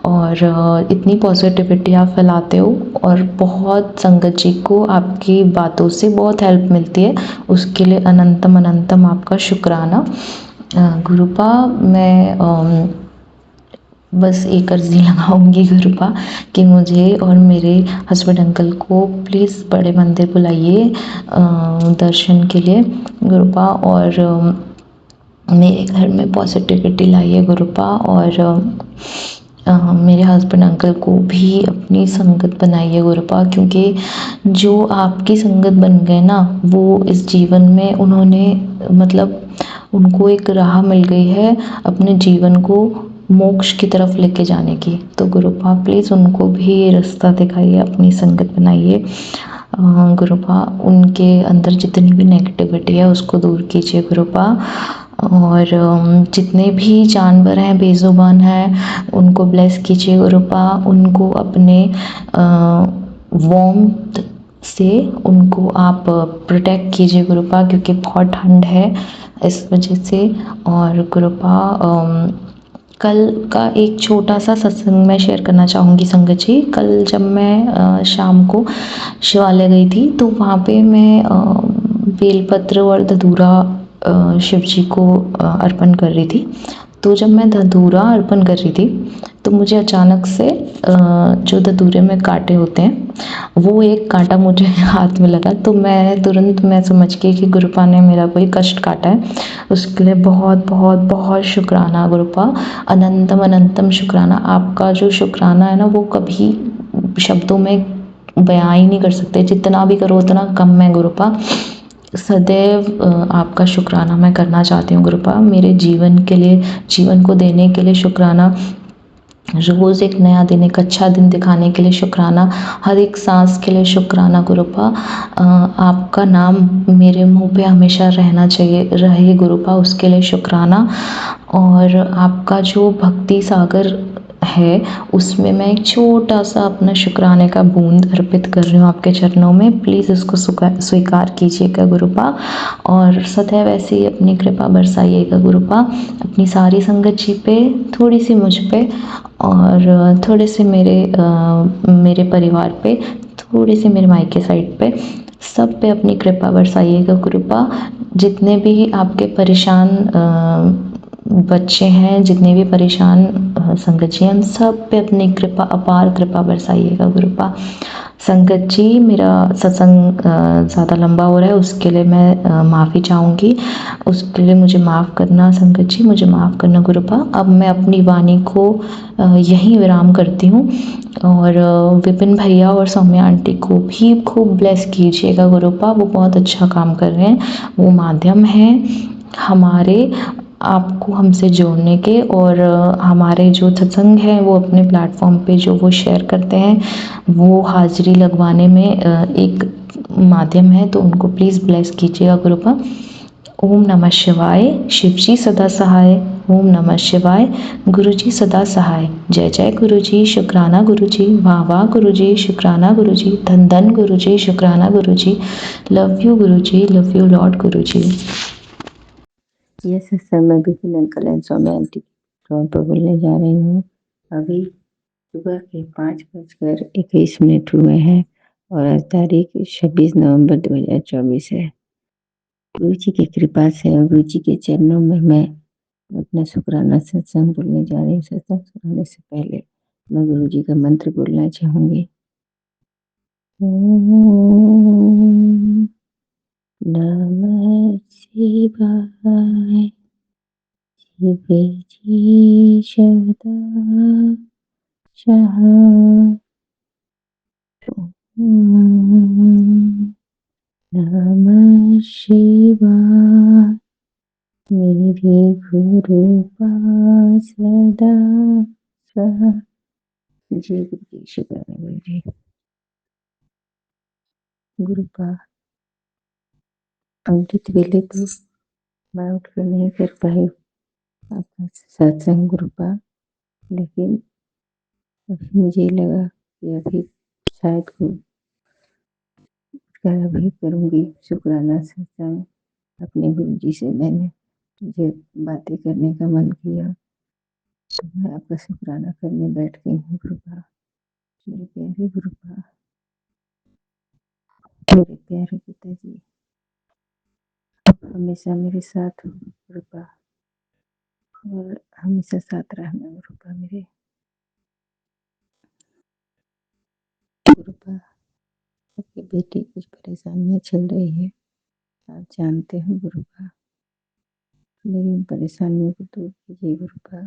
और इतनी पॉजिटिविटी आप फैलाते हो और बहुत संगत जी को आपकी बातों से बहुत हेल्प मिलती है, उसके लिए अनंतम अनंतम आपका शुक्राना। गुरुपा मैं बस एक अर्ज़ी लगाऊंगी गुरुपा कि मुझे और मेरे हस्बैंड अंकल को प्लीज़ बड़े मंदिर बुलाइए दर्शन के लिए गुरुपा, और मेरे घर में पॉजिटिविटी लाइए गुरुपा, और मेरे हस्बैंड अंकल को भी अपनी संगत बनाइए गुरुपा, क्योंकि जो आपकी संगत बन गए ना, वो इस जीवन में उन्होंने मतलब उनको एक राह मिल गई है अपने जीवन को मोक्ष की तरफ लेके जाने की। तो गुरुपा प्लीज़ उनको भी ये रास्ता दिखाइए, अपनी संगत बनाइए गुरुपा, उनके अंदर जितनी भी नेगेटिविटी है उसको दूर कीजिए गुरुपा, और जितने भी जानवर हैं बेज़ुबान हैं उनको ब्लेस कीजिए गुरुपा, उनको अपने वार्मथ से उनको आप प्रोटेक्ट कीजिए गुरुपा, क्योंकि बहुत ठंड है इस वजह से। और गुरुपा कल का एक छोटा सा सत्संग मैं शेयर करना चाहूँगी संगत जी। कल जब मैं शाम को शिवालय गई थी तो वहाँ पे मैं बेलपत्र और धतूरा शिव जी को अर्पण कर रही थी। तो जब मैं धतूरा अर्पण कर रही थी तो मुझे अचानक से जो धतूरे में कांटे होते हैं वो एक कांटा मुझे हाथ में लगा, तो मैं तुरंत मैं समझ गई कि गुरुपा ने मेरा कोई कष्ट काटा है। उसके लिए बहुत बहुत बहुत शुक्राना गुरुपा, अनंतम अनंतम शुक्राना। आपका जो शुक्राना है ना वो कभी शब्दों में बयां ही नहीं कर सकते, जितना भी करो उतना कम है गुरुपा। सदैव आपका शुक्राना मैं करना चाहती हूँ गुरुपा, मेरे जीवन के लिए, जीवन को देने के लिए शुक्राना, रोज़ एक नया दिन, एक अच्छा दिन दिखाने के लिए शुक्राना, हर एक सांस के लिए शुक्राना गुरुपा। आपका नाम मेरे मुंह पे हमेशा रहना चाहिए, रहे गुरुपा, उसके लिए शुक्राना। और आपका जो भक्ति सागर है उसमें मैं एक छोटा सा अपना शुक्राने का बूंद अर्पित कर रही हूँ आपके चरणों में, प्लीज़ इसको स्वीकार कीजिएगा गुरुपा, और सदैव ऐसे ही अपनी कृपा बरसाइएगा गुरुपा अपनी सारी संगत जी पे, थोड़ी सी मुझ पे और थोड़े से मेरे परिवार पे, थोड़ी सी मेरे मायके साइड पे, सब पे अपनी कृपा बरसाइएगा गुरुपा। जितने भी आपके परेशान बच्चे हैं, जितने भी परेशान संगत जी हैं, उन सब पे अपनी कृपा, अपार कृपा बरसाइएगा गुरुपा। संगत जी मेरा सत्संग ज़्यादा लंबा हो रहा है, उसके लिए मैं माफ़ी चाहूँगी, उसके लिए मुझे माफ़ करना संगत जी, मुझे माफ़ करना गुरुपा। अब मैं अपनी वाणी को यहीं विराम करती हूँ, और विपिन भैया और सौम्या आंटी को भी खूब ब्लेस कीजिएगा गुरुपा, वो बहुत अच्छा काम कर रहे हैं, वो माध्यम हैं हमारे आपको हमसे जोड़ने के, और हमारे जो सत्संग है वो अपने प्लेटफॉर्म पे जो वो शेयर करते हैं वो हाजिरी लगवाने में एक माध्यम है, तो उनको प्लीज़ ब्लेस कीजिएगा गुरुपा। ओम नमः शिवाय, शिव जी सदा सहाय। ओम नमः शिवाय, गुरु जी सदा सहाय। जय जय गुरु जी, शुक्राना गुरु जी, वाह वाह गुरु जी, शुक्राना गुरु जी, धन धन गुरु जी, शुक्राना गुरु जी, love you Guru ji, love you Lord गुरु जी। ये सत्संग मैं Bipin uncle and Saumya aunty phone पर बोलने जा रही हूँ। अभी सुबह के 5:21 हुए हैं और आज तारीख 26 नवंबर 2024 है। गुरु जी की कृपा से और गुरु जी के चरणों में मैं अपना शुक्राना सत्संग बोलने जा रही हूँ। सत्संग सुनाने से पहले मैं गुरु जी का मंत्र बोलना चाहूंगी। ओम नमः शिवाय, शिव जी सदा सहाय। ओम नमः शिवाय, मेरे गुरु पास सदा सहाय। जय गुरु जी, शुक्राना गुरु जी। गुरु का अमृत वेले तो मैं उठकर नहीं कर पाई आपका सत्संग गुरु का, लेकिन अभी मुझे लगा कि अभी शायद कर अभी करूँगी शुक्राना सत्संग। अपने गुरु जी से मुझे बातें करने का मन किया, तो मैं आपका शुक्राना करने बैठ गई हूँ गुरुपा। मेरे प्यारे गुरुपा, मेरे प्यारे पिताजी, आप हमेशा मेरे साथ हो गुरुपा, और हमेशा साथ रहना गुरुपा मेरे। गुरुपा, आपकी बेटी कुछ परेशानियाँ चल रही है, आप जानते हो गुरुपा। मेरी उन परेशानियों को दूर कीजिए गुरुपा।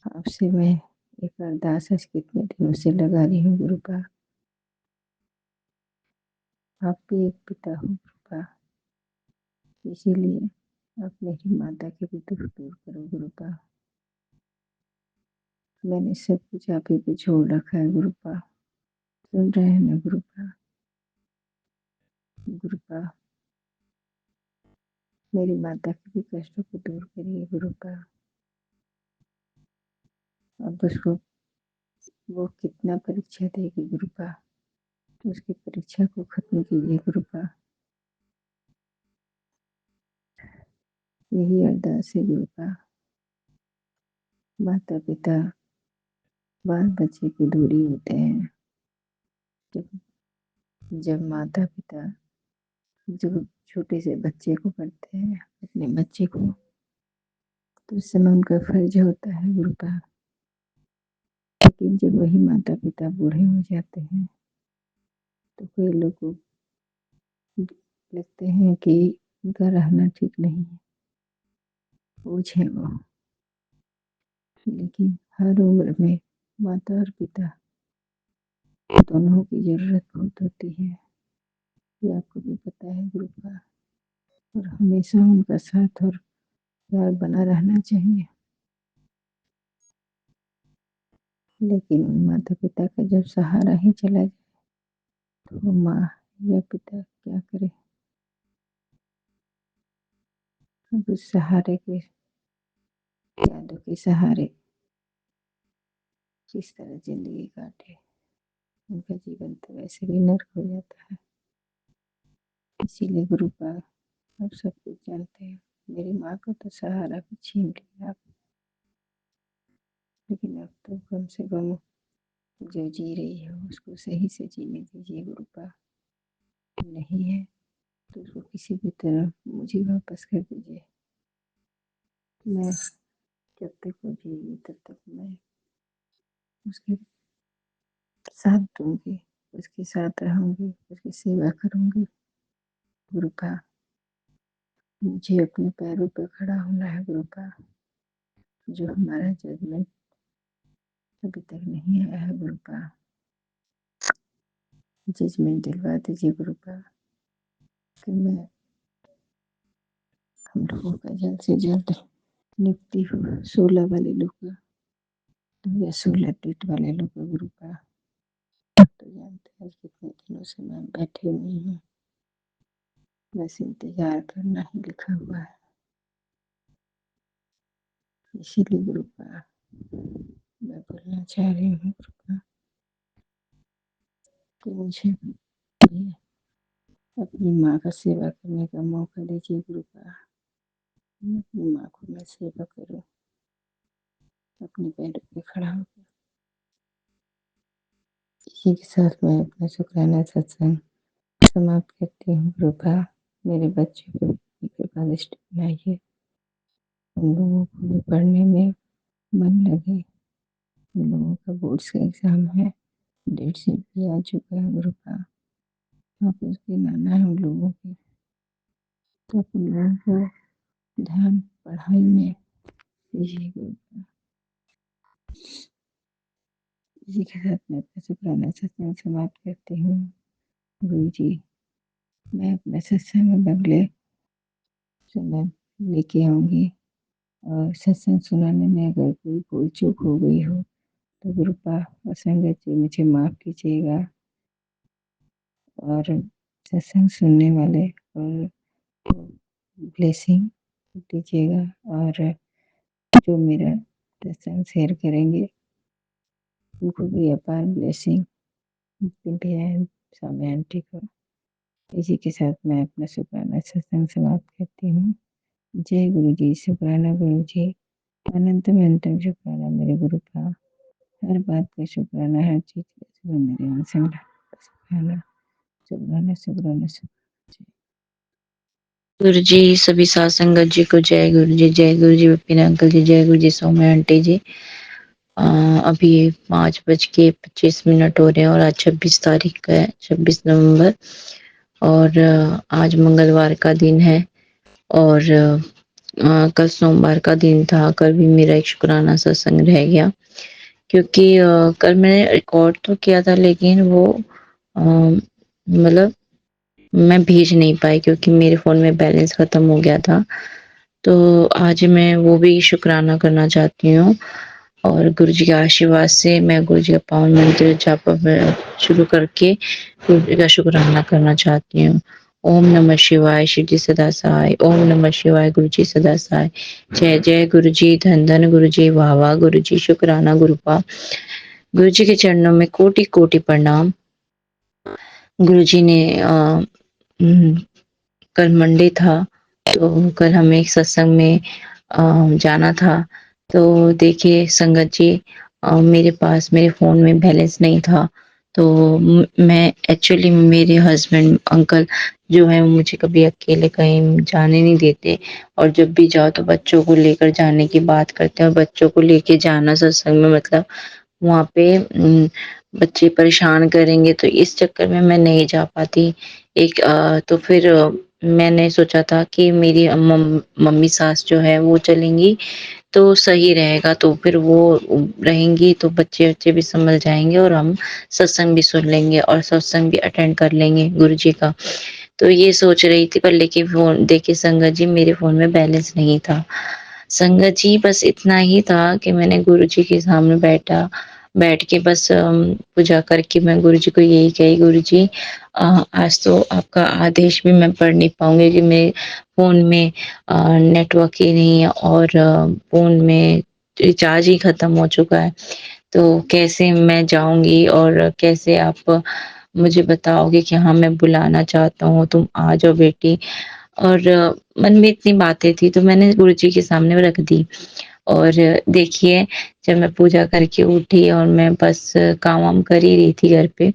आपसे मैं एक अरदास आज कितने दिनों से लगा रही हूँ गुरुपा। आप भी एक पिता हो गुरुपा, इसीलिए आप मेरी माता के भी दुख दूर करो गुरुपा। मैंने सब कुछ आप ही पे छोड़ रखा है गुरुपा। सुन रहे हैं ना गुरुपा। गुरुपा, मेरी माता के भी कष्टों को दूर करिए गुरुपा। अब उसको वो कितना परीक्षा देगी गुरुपा, उसकी परीक्षा को खत्म कीजिए गुरुपा। यही अरदास है गुरुपा। माता पिता बाल बच्चे की दूरी होते हैं। जब जब माता पिता जो छोटे से बच्चे को पढ़ते हैं, अपने बच्चे को, तो उस समय उनका फर्ज होता है गुरुपा। लेकिन जब वही माता पिता बूढ़े हो जाते हैं, तो कई लोग को लगते हैं कि उनका रहना ठीक नहीं है, बोझ है वो। लेकिन हर उम्र में माता और पिता दोनों की जरूरत बहुत होती है, ये आपको भी पता है गुरुपा। और हमेशा उनका साथ और प्यार बना रहना चाहिए। लेकिन माता पिता का जब सहारा ही चला जाए, तो वो माँ या पिता क्या करे। अब उस सहारे के, यादों के सहारे किस तरह जिंदगी काटे, उनका जीवन तो वैसे भी नर्क हो जाता है। इसीलिए गुरुपा, आप सब कुछ जानते हैं, मेरी माँ को तो सहारा भी छीन लिया आप, लेकिन अब तो कम से कम जो जी रही है उसको सही से जीने दीजिए गुरुपा। नहीं है तो उसको किसी भी तरह मुझे वापस कर दीजिए। मैं जब तक वो जिएगी तब तक मैं उसके साथ दूंगी, उसके साथ रहूंगी, उसकी सेवा करूंगी गुरुपा। मुझे अपने पैरों पर खड़ा होना है गुरुपा। जो हमारा जजमेंट अभी तक नहीं आया है गुरुपा, जजमेंट दिलवा दीजिए गुरुपा। कि मैं हम लोगों का जल्द से जल्द नियुक्ति हो, 16 वाले लोग का या 16 डेट वाले लोग का गुरुपा। तो जानते हैं कितने दिनों से मैं बैठी हुई हूँ, बस इंतजार करना ही लिखा हुआ है। इसीलिए गुरुपा मैं बोलना चाह रही हूँ गुरुपा कि मुझे भी अपनी माँ का सेवा करने का मौका दीजिए गुरुपा। अपनी माँ को मैं सेवा करूँ, अपने पैरों पे खड़ा होकर। इसी के साथ मैं अपना शुक्राना सत्संग समाप्त करती हूँ गुरुपा। मेरे बच्चों को भी कृपा दृष्टि बनाइए, उन लोगों को भी पढ़ने में मन लगे। उन लोगों का बोर्ड्स का एग्जाम है, डेट शीट भी आ चुका है गुरुपा। आप उसके नाना है उन लोगों के, तो आप उन लोगों को ध्यान पढ़ाई में दीजिए गुरुपा। इसी के साथ मैं अपना शुक्राना सत्संग समाप्त करती हूँ। गुरु जी, मैं अपना सत्संग में अगले समय लेके आऊँगी, और सत्संग सुनाने में अगर कोई भूल चूक हो गई हो तो गुरुपा और संगत जी मुझे माफ़ कीजिएगा। और सत्संग सुनने वाले और ब्लेसिंग दीजिएगा। और जो मेरा सत्संग शेयर करेंगे। उनको भी अपार ब्लेसिंग मिलती है स्वामी आंटी को। इसी के साथ मैं अपना शुक्राना सत्संग समाप्त करती हूँ। जय गुरु जी, शुक्राना गुरु जी, अनंतम अनंतम शुक्राना मेरे गुरु का। हर बात का शुक्राना, हर चीज का शुक्र मेरे इंसान का शुक्राना, शुक्राना शुक्राना शुक्राना। गुरु जी, सभी साथ संगत जी को जय गुरु जी, जय गुरु जी विपिन अंकल जी, जय गुरु जी सौम्या आंटी जी। अभी 5:25 हो रहे हैं और आज 26 तारीख का है, 26 नवंबर, और आज मंगलवार का दिन है और कल सोमवार का दिन था। कल भी मेरा एक शुक्राना सत्संग रह गया क्योंकि कल मैंने रिकॉर्ड तो किया था लेकिन वो मतलब मैं भेज नहीं पाई क्योंकि मेरे फ़ोन में बैलेंस ख़त्म हो गया था। तो आज मैं वो भी शुक्राना करना चाहती हूँ और गुरु जी के आशीर्वाद से मैं गुरु जी का पावन मंत्र जाप शुरू करके गुरु जी का शुक्राना करना चाहती हूँ। ओम नमः शिवाय, शिव जी सदा सहाय। ओम नमः शिवाय, गुरु जी सदा सहाय। जय जय गुरु जी, धन धन गुरु जी, वाह वाह गुरु जी, शुक्राना गुरुपा। गुरु जी के चरणों में कोटि कोटि प्रणाम। गुरु जी ने कल मंडे था तो कल हमें एक सत्संग में जाना था। तो देखिए संगत जी, मेरे पास मेरे फ़ोन में बैलेंस नहीं था तो मैं एक्चुअली मेरे हस्बैंड अंकल जो है मुझे कभी अकेले कहीं जाने नहीं देते और जब भी जाओ तो बच्चों को लेकर जाने की बात करते हैं और बच्चों को लेके जाना सत्संग में मतलब वहाँ पे बच्चे परेशान करेंगे तो इस चक्कर में मैं नहीं जा पाती। तो फिर मैंने सोचा था कि मेरी मम्मी सास जो है वो चलेंगी तो सही रहेगा, तो फिर वो रहेंगी तो बच्चे भी संभल जाएंगे और हम सत्संग भी सुन लेंगे और सत्संग भी अटेंड कर लेंगे गुरु जी का। तो ये सोच रही थी पर लेकिन फोन देखिए संगत जी, मेरे फोन में बैलेंस नहीं था। संगत जी बस इतना ही था कि मैंने गुरु जी के सामने बैठ के बस पूजा करके मैं गुरु जी को यही कही, गुरु जी आज तो आपका आदेश भी मैं पढ़ नहीं पाऊंगी कि मेरे फोन में नेटवर्क ही नहीं है और फोन में रिचार्ज ही खत्म हो चुका है, तो कैसे मैं जाऊंगी और कैसे आप मुझे बताओगे कि हाँ मैं बुलाना चाहता हूँ, तुम आ जाओ बेटी। और मन में इतनी बातें थी तो मैंने गुरु जी के सामने रख दी। और देखिए जब मैं पूजा करके उठी और मैं बस काम वाम कर ही रही थी घर पे,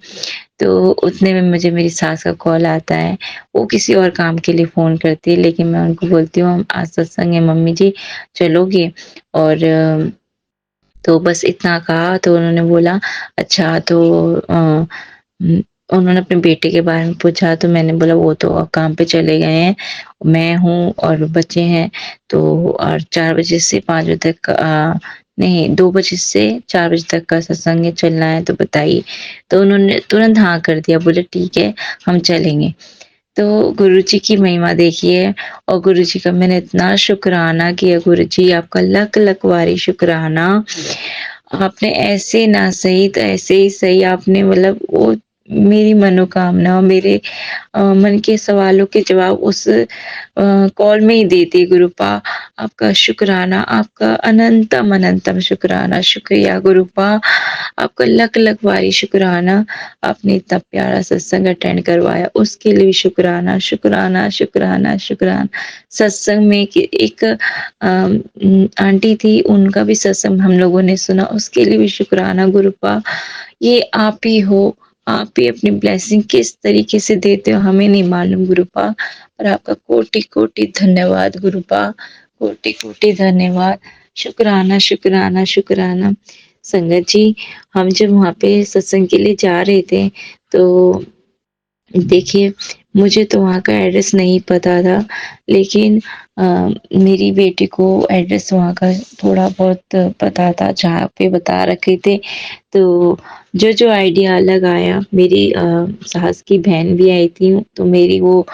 तो उतने में मुझे मेरी सास का कॉल आता है। वो किसी और काम के लिए फ़ोन करती है लेकिन मैं उनको बोलती हूँ आज सत्संग है मम्मी जी, चलोगे? और तो बस इतना कहा तो उन्होंने बोला अच्छा तो उन्होंने अपने बेटे के बारे में पूछा तो मैंने बोला वो तो काम पे चले गए हैं, मैं हूँ और बच्चे हैं। तो और 4 बजे से 5 बजे तक नहीं 2 बजे से 4 बजे तक का सत्संग है, चलना है तो बताइए। तो उन्होंने तुरंत हाँ कर दिया, बोले ठीक है हम चलेंगे। तो गुरु जी की महिमा देखिए और गुरु जी का मैंने इतना शुक्राना किया, गुरु जी आपका लख लख वारी शुक्राना। आपने ऐसे ना सही तो ऐसे ही सही आपने मतलब वो मेरी मनोकामना मेरे मन के सवालों के जवाब उस कॉल में ही देती गुरुपा। आपका शुक्राना, आपका अनंतम अनंतम शुक्राना, शुक्रिया गुरुपा, आपका लख लख वारी शुक्राना। आपने इतना प्यारा सत्संग अटेंड करवाया उसके लिए भी शुक्राना शुक्राना शुक्राना शुक्राना। सत्संग में एक आंटी थी उनका भी सत्संग हम लोगों ने सुना उसके लिए भी शुक्राना गुरुपा। ये आप ही हो, आप ही अपनी ब्लेसिंग किस तरीके से देते हो हमें नहीं मालूम गुरुपा, पर आपका कोटि कोटि धन्यवाद गुरुपा, कोटि कोटि धन्यवाद। शुक्राना शुक्राना शुक्राना। संगत जी हम जब वहाँ पे सत्संग के लिए जा रहे थे तो देखिए मुझे तो वहाँ का एड्रेस नहीं पता था लेकिन मेरी बेटी को एड्रेस वहाँ का थोड़ा बहुत पता था जहाँ पे बता रखे थे। तो जो आइडिया अलग आया, मेरी सास की बहन भी आई थी तो मेरी वो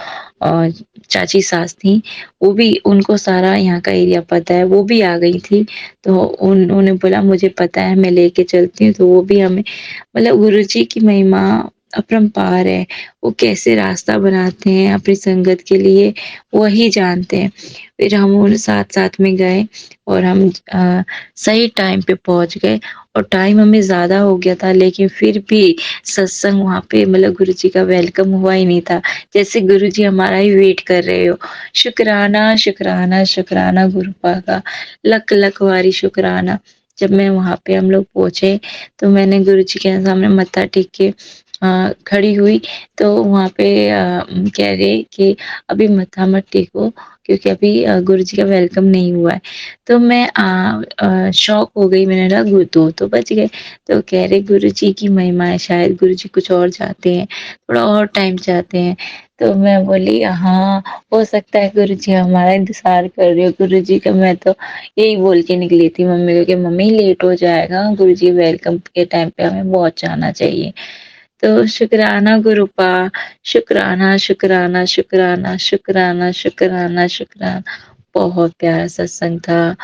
चाची सास थी, वो भी उनको सारा यहाँ का एरिया पता है, वो भी आ गई थी। तो उन्होंने बोला मुझे पता है मैं लेके चलती हूँ, तो वो भी हमें मतलब गुरु जी की महिमा अपरंपार है। वो कैसे रास्ता बनाते हैं अपनी संगत के लिए, वही जानते हैं। फिर हम उन साथ-साथ में गए और हम सही टाइम पे पहुँच गए और टाइम हमें ज़्यादा हो गया था, लेकिन फिर भी सत्संग वहाँ पे मतलब गुरुजी का वेलकम हुआ ही नहीं था। जैसे गुरुजी हमारा ही वेट कर रहे हो। शुकराना, शुकराना, शुकराना गुरुपा का, लख-लख वारी शुकराना। जब मैं वहाँ पे हम लोग पहुँचे, तो मैंने गुरुजी के सामने मत्था टेक के खड़ी हुई, तो वहाँ पे कह रहे कि अभी मत्था मत टेको, क्योंकि अभी गुरुजी का वेलकम नहीं हुआ है। तो मैं शॉक हो गई, मैंने कहा 2 तो बज गए। तो कह रहे गुरुजी की महिमा है, शायद गुरुजी कुछ और चाहते हैं, थोड़ा और टाइम चाहते हैं। तो मैं बोली हाँ, हो सकता है गुरुजी हमारा इंतज़ार कर रहे हो गुरुजी का। मैं तो यही बोल के निकली थी मम्मी को कि मम्मी लेट हो जाएगा, गुरुजी वेलकम के टाइम पे हमें पहुँच जाना चाहिए। तो शुकराना गुरुपा, शुकराना, शुकराना, शुकराना, शुकराना, शुकराना, शुकराना। बहुत प्यारा सत्संग था।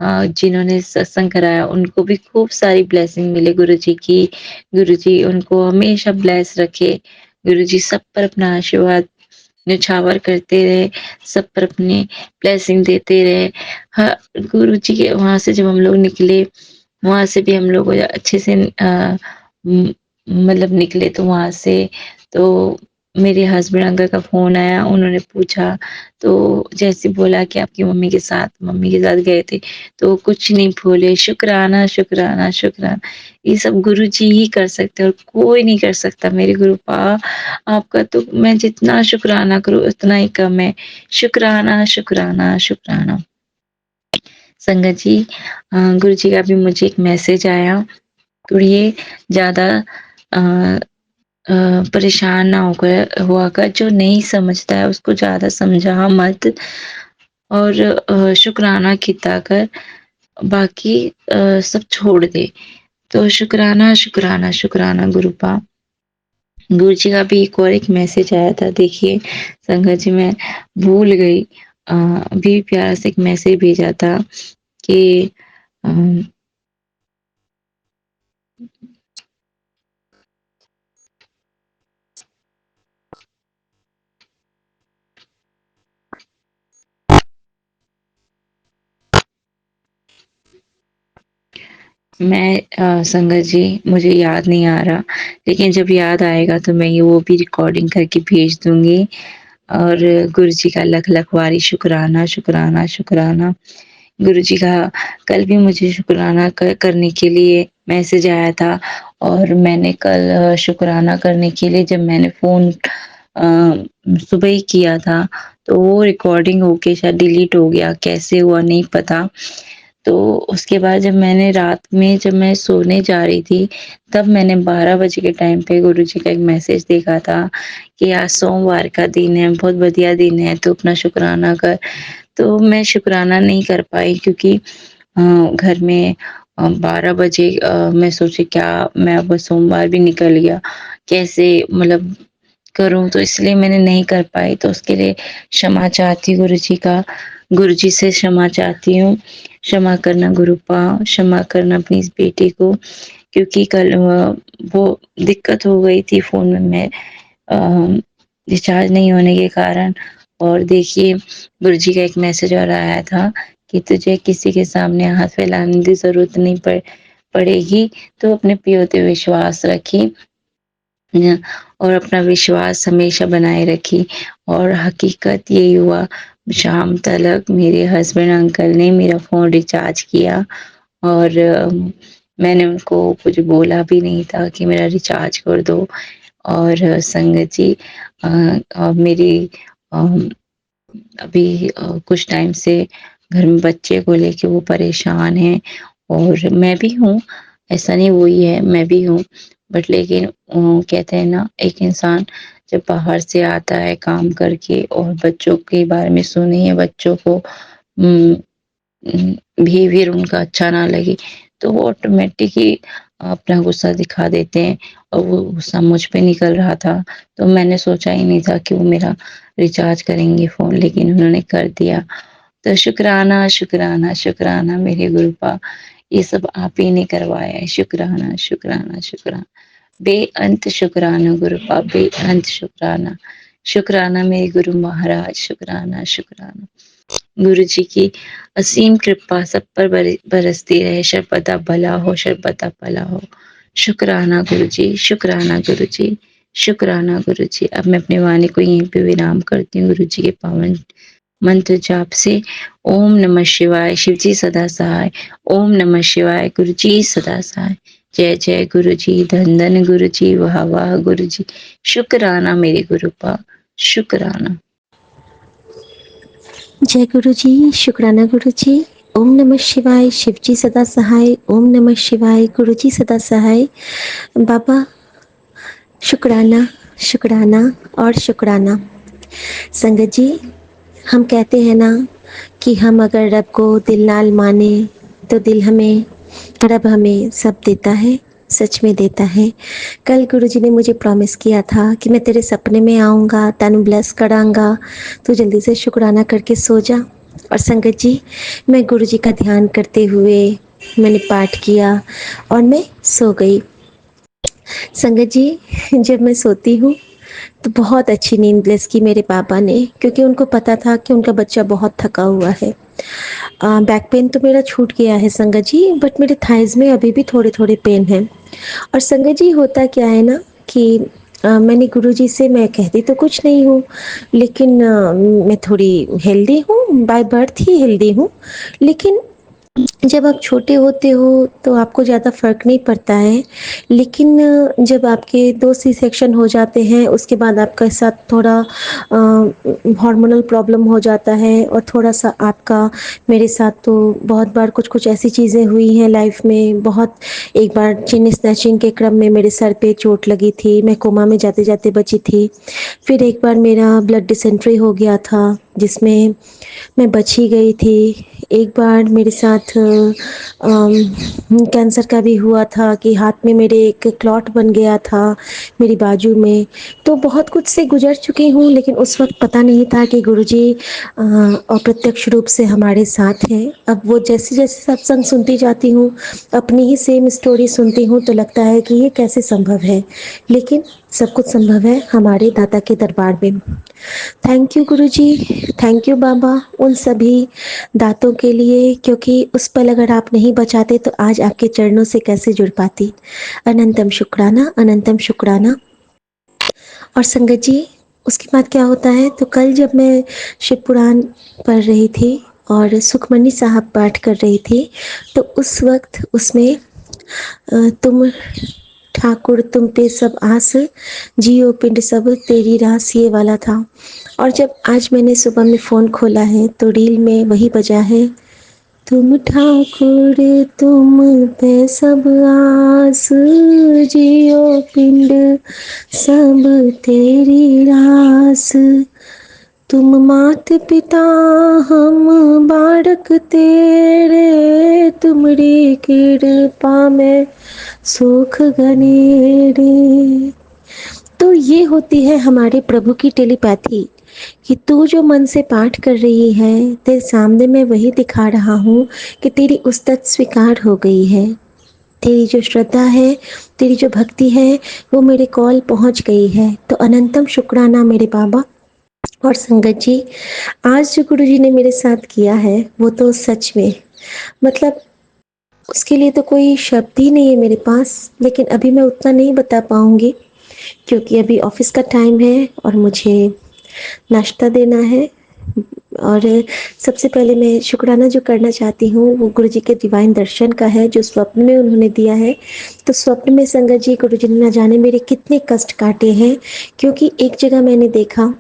जिन्होंने सत्संग कराया उनको भी खूब सारी ब्लेसिंग मिले गुरुजी की। गुरुजी उनको हमेशा ब्लेस रखे। गुरुजी सब पर अपना आशीर्वाद न्योछावर करते रहे, सब पर अपनी ब्लेसिंग देते रहे। हाँ, गुरुजी के वहाँ से जब हम लोग निकले, वहाँ से भी हम लोग अच्छे से मतलब निकले, तो वहाँ से तो मेरे हस्बैंड अंकल का फ़ोन आया, उन्होंने पूछा, तो जैसे बोला कि आपकी मम्मी के साथ गए थे, तो कुछ नहीं बोले, शुकराना, शुकराना, शुकराना। ये सब गुरुजी ही कर सकते हैं और कोई नहीं कर सकता मेरे गुरुपा। आपका तो मैं जितना शुकराना करूँ उतना ही कम है। शुकराना, शुकराना, शुकराना। संगत जी, गुरुजी का भी मुझे एक मैसेज आया, थोड़ी ज़्यादा अ परेशान ना होकर हुआ कर, जो नहीं समझता है उसको ज़्यादा समझा मत और शुकराना किया कर, बाकी सब छोड़ दे। तो शुकराना, शुकराना, शुकराना गुरुपा। गुरुजी का भी एक मैसेज आया था, देखिए संगत जी मैं भूल गई। अभी प्यारा सा एक मैसेज भेजा था कि अ मैं संगत जी मुझे याद नहीं आ रहा, लेकिन जब याद आएगा तो मैं ये वो भी रिकॉर्डिंग करके भेज दूँगी। और गुरुजी का लख-लख वारी शुकराना, शुकराना, शुकराना। गुरुजी का कल भी मुझे शुकराना करने के लिए मैसेज आया था और मैंने कल शुकराना करने के लिए जब मैंने फ़ोन सुबह ही किया था, तो वो रिकॉर्डिंग होके शायद डिलीट हो गया, कैसे हुआ नहीं पता। तो उसके बाद जब मैंने रात में जब मैं सोने जा रही थी, तब मैंने 12 बजे के टाइम पे गुरुजी का एक मैसेज देखा था कि आज सोमवार का दिन है, बहुत बढ़िया दिन है, तो अपना शुकराना कर। तो मैं शुकराना नहीं कर पाई, क्योंकि घर में 12 बजे मैं सोची क्या मैं अब सोमवार भी निकल गया, कैसे मतलब करूँ? तो इसलिए मैंने नहीं कर पाई, तो उसके लिए क्षमा चाहती हूँ गुरुजी से क्षमा चाहती हूँ। क्षमा करना गुरुपा, क्षमा करना अपनी इस बेटी को, क्योंकि कल वो दिक्कत हो गई थी फ़ोन में रिचार्ज नहीं होने के कारण। और देखिए गुरुजी का एक मैसेज और आया था कि तुझे किसी के सामने हाथ फैलाने की ज़रूरत नहीं पड़ेगी, तो अपने पियो पे विश्वास रखी और अपना विश्वास हमेशा बनाए रखी। और हकीकत यही हुआ, शाम तलक मेरे हस्बैंड अंकल ने मेरा फ़ोन रिचार्ज किया और मैंने उनको कुछ बोला भी नहीं था कि मेरा रिचार्ज कर दो। और संगत जी मेरी अभी कुछ टाइम से घर में बच्चे को लेके वो परेशान हैं और मैं भी हूँ, ऐसा नहीं वो ही है, मैं भी हूँ। बट लेकिन कहते हैं ना, एक इंसान जब बाहर से आता है काम करके और बच्चों के बारे में सुने या बच्चों को बिहेवियर उनका अच्छा ना लगे, तो वो ऑटोमेटिक ही अपना गुस्सा दिखा देते हैं और वो गुस्सा मुझ पे निकल रहा था। तो मैंने सोचा ही नहीं था कि वो मेरा रिचार्ज करेंगे फ़ोन, लेकिन उन्होंने कर दिया। तो शुकराना, शुकराना, शुकराना मेरे गुरुपा, ये सब आप ही ने करवाया है। शुकराना, शुकराना, शुकराना। बेअंत शुक्राना गुरुपा, बेअंत शुक्राना। शुक्राना मेरे गुरु महाराज, शुक्राना शुक्राना। गुरु जी की असीम कृपा सब पर बरसती रहे, सर्वदा भला हो, सर्वदा भला हो। शुक्राना गुरु जी, शुक्राना गुरु जी, शुक्राना गुरु जी। अब मैं अपनी वाणी को यहीं पे विराम करती हूँ गुरु जी के पावन मंत्र जाप से। ओम नमः शिवाय, शिव जी सदा सहाय। ओम नमः शिवाय, गुरु जी सदा सहाय। जय जय गुरु जी, धन धन गुरु जी, वाह वाह गुरु जी। शुक्राना मेरे गुरु पा, शुक्राना। जय गुरु जी, शुक्राना गुरु जी। ओम नमः शिवाय, शिव जी सदा सहाय। ओम नमः शिवाय, गुरु जी सदा सहाय। बाबा शुक्राना, शुक्राना और शुक्राना। संगत जी, हम कहते हैं ना कि हम अगर रब को दिल नाल माने तो रब हमें सब देता है, सच में देता है। कल गुरुजी ने मुझे प्रॉमिस किया था कि मैं तेरे सपने में आऊँगा, तेनू ब्लेस करांगा, तू जल्दी से शुक्राना करके सो जा। और संगत जी, मैं गुरुजी का ध्यान करते हुए मैंने पाठ किया और मैं सो गई। संगत जी, जब मैं सोती हूँ तो बहुत अच्छी नींद ब्लेस की मेरे पापा ने, क्योंकि उनको पता था कि उनका बच्चा बहुत थका हुआ है। बैक पेन तो मेरा छूट गया है संगत जी, बट मेरे थाइज़ में अभी भी थोड़े थोड़े पेन हैं। और संगत जी, होता क्या है ना कि मैंने गुरुजी से, मैं कहती तो कुछ नहीं हूँ, लेकिन मैं थोड़ी हेल्दी हूँ, बाय बर्थ ही हेल्दी हूँ। लेकिन जब आप छोटे होते हो तो आपको ज़्यादा फ़र्क नहीं पड़ता है, लेकिन जब आपके 2 सी सेक्शन हो जाते हैं, उसके बाद आपके साथ थोड़ा हार्मोनल प्रॉब्लम हो जाता है, और थोड़ा-सा आपका, मेरे साथ तो बहुत बार कुछ-कुछ ऐसी चीज़ें हुई हैं लाइफ़ में। बहुत एक बार चेन स्नैचिंग के क्रम में मेरे सर पे चोट लगी थी, मैं कोमा में जाते-जाते बची थी। फिर एक बार मेरा ब्लड डिसेंट्री हो गया था, जिसमें मैं बच ही गई थी। एक बार मेरे साथ कैंसर का भी हुआ था कि हाथ में मेरे एक क्लॉट बन गया था, मेरी बाजू में। तो बहुत कुछ से गुजर चुकी हूँ, लेकिन उस वक्त पता नहीं था कि गुरुजी अप्रत्यक्ष रूप से हमारे साथ हैं। अब वो जैसे जैसे सत्संग सुनती जाती हूँ, अपनी ही सेम स्टोरी सुनती हूँ, तो लगता है कि ये कैसे संभव है, लेकिन सब कुछ संभव है हमारे दाता के दरबार में। Thank you Guruji, thank you Baba, उन सभी दातों के लिए, क्योंकि उस पल अगर आप नहीं बचाते तो आज आपके चरणों से कैसे जुड़ पाती। अनंतम शुक्राना, अनंतम शुक्राना। और संगत जी, उसके बाद क्या होता है, तो कल जब मैं शिव पुराण पढ़ रही थी और सुखमनी साहब पाठ कर रही थी, तो उस वक्त उसमें तुम ठाकुर तुम पे सब आस, जियो पिंड सब तेरी रास, ये वाला था। और जब आज मैंने सुबह में फ़ोन खोला है तो रील में वही बजा है, तुम ठाकुर तुम पे सब आस, जियो पिंड सब तेरी रास। तुम मात पिता हम बालक तेरे, तुमरी कृपा में सुख घनेरे। तो ये होती है हमारे प्रभु की टेलीपैथी, कि तू जो मन से पाठ कर रही है, तेरे सामने मैं वही दिखा रहा हूँ कि तेरी उस्तत स्वीकार हो गई है। तेरी जो श्रद्धा है, तेरी जो भक्ति है, वो मेरे कॉल पहुँच गई है। तो अनंतम शुक्राना मेरे बाबा। और संगत जी, आज जो गुरु जी ने मेरे साथ किया है, वो तो सच में, मतलब उसके लिए तो कोई शब्द ही नहीं है मेरे पास। लेकिन अभी मैं उतना नहीं बता पाऊँगी, क्योंकि अभी ऑफिस का टाइम है और मुझे नाश्ता देना है। और सबसे पहले मैं शुक्राना जो करना चाहती हूँ वो गुरु जी के डिवाइन दर्शन का है, जो स्वप्न में उन्होंने दिया है। तो स्वप्न में संगत जी, गुरु जी ने ना जाने मेरे कितने कष्ट काटे हैं, क्योंकि एक जगह मैंने देखा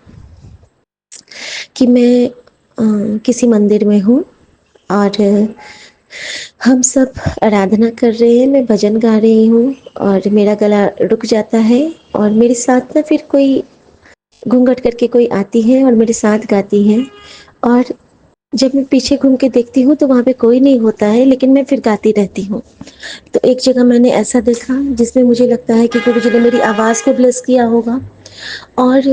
कि मैं किसी मंदिर में हूँ और हम सब आराधना कर रहे हैं, मैं भजन गा रही हूँ और मेरा गला रुक जाता है, और मेरे साथ ना फिर कोई घूंघट करके कोई आती है और मेरे साथ गाती है। और जब मैं पीछे घूम के देखती हूँ तो वहाँ पे कोई नहीं होता है, लेकिन मैं फिर गाती रहती हूँ। तो एक जगह मैंने ऐसा देखा जिसमें मुझे लगता है कि गुरु जी ने मेरी आवाज़ को ब्लेस किया होगा। और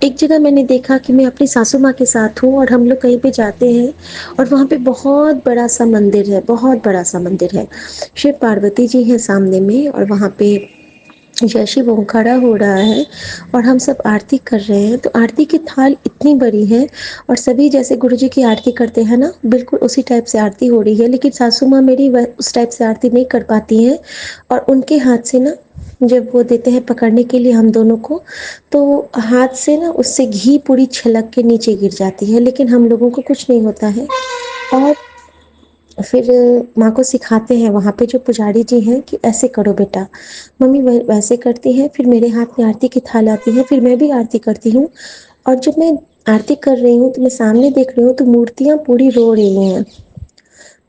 एक जगह मैंने देखा कि मैं अपनी सासू माँ के साथ हूँ और हम लोग कहीं पे जाते हैं, और वहाँ पे बहुत बड़ा सा मंदिर है, बहुत बड़ा सा मंदिर है। शिव पार्वती जी हैं सामने में, और वहाँ पे जैसे वो खड़ा हो रहा है और हम सब आरती कर रहे हैं, तो आरती की थाल इतनी बड़ी है और सभी जैसे गुरुजी की आरती करते हैं ना, बिल्कुल उसी टाइप से आरती हो रही है। लेकिन सासू माँ मेरी उस टाइप से आरती नहीं कर पाती हैं और उनके हाथ से ना जब वो देते हैं पकड़ने के लिए हम दोनों को, तो हाथ से ना उससे घी पूरी छलक के नीचे गिर जाती है, लेकिन हम लोगों को कुछ नहीं होता है। और फिर माँ को सिखाते हैं वहाँ पे जो पुजारी जी हैं कि ऐसे करो बेटा। मम्मी वैसे करती हैं, फिर मेरे हाथ में आरती की थाल आती है, फिर मैं भी आरती करती हूँ। और जब मैं आरती कर रही हूँ तो मैं सामने देख रही हूँ तो मूर्तियाँ पूरी रो रही हैं,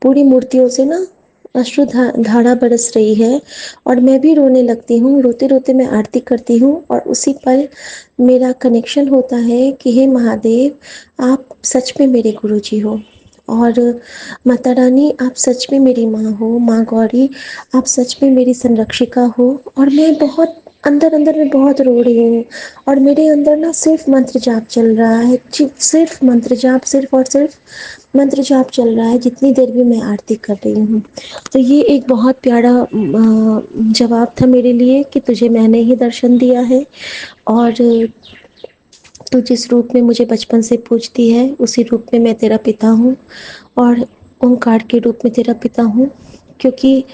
पूरी मूर्तियों से ना अश्रु धारा बरस रही है और मैं भी रोने लगती हूँ। रोते रोते मैं आरती करती हूँ और उसी पल मेरा कनेक्शन होता है कि हे महादेव, आप सच में मेरे गुरुजी हो और माता रानी आप सच में मेरी माँ हो, माँ गौरी आप सच में मेरी संरक्षिका हो। और मैं बहुत अंदर अंदर में बहुत रो रही हूँ और मेरे अंदर ना सिर्फ मंत्र जाप चल रहा है, सिर्फ मंत्र जाप, सिर्फ और सिर्फ मंत्र जाप चल रहा है जितनी देर भी मैं आरती कर रही हूँ। तो ये एक बहुत प्यारा जवाब था मेरे लिए कि तुझे मैंने ही दर्शन दिया है और तू जिस रूप में मुझे बचपन से पूजती है उसी रूप में मैं तेरा पिता हूँ और ओंकार के रूप में तेरा पिता हूँ। क्योंकि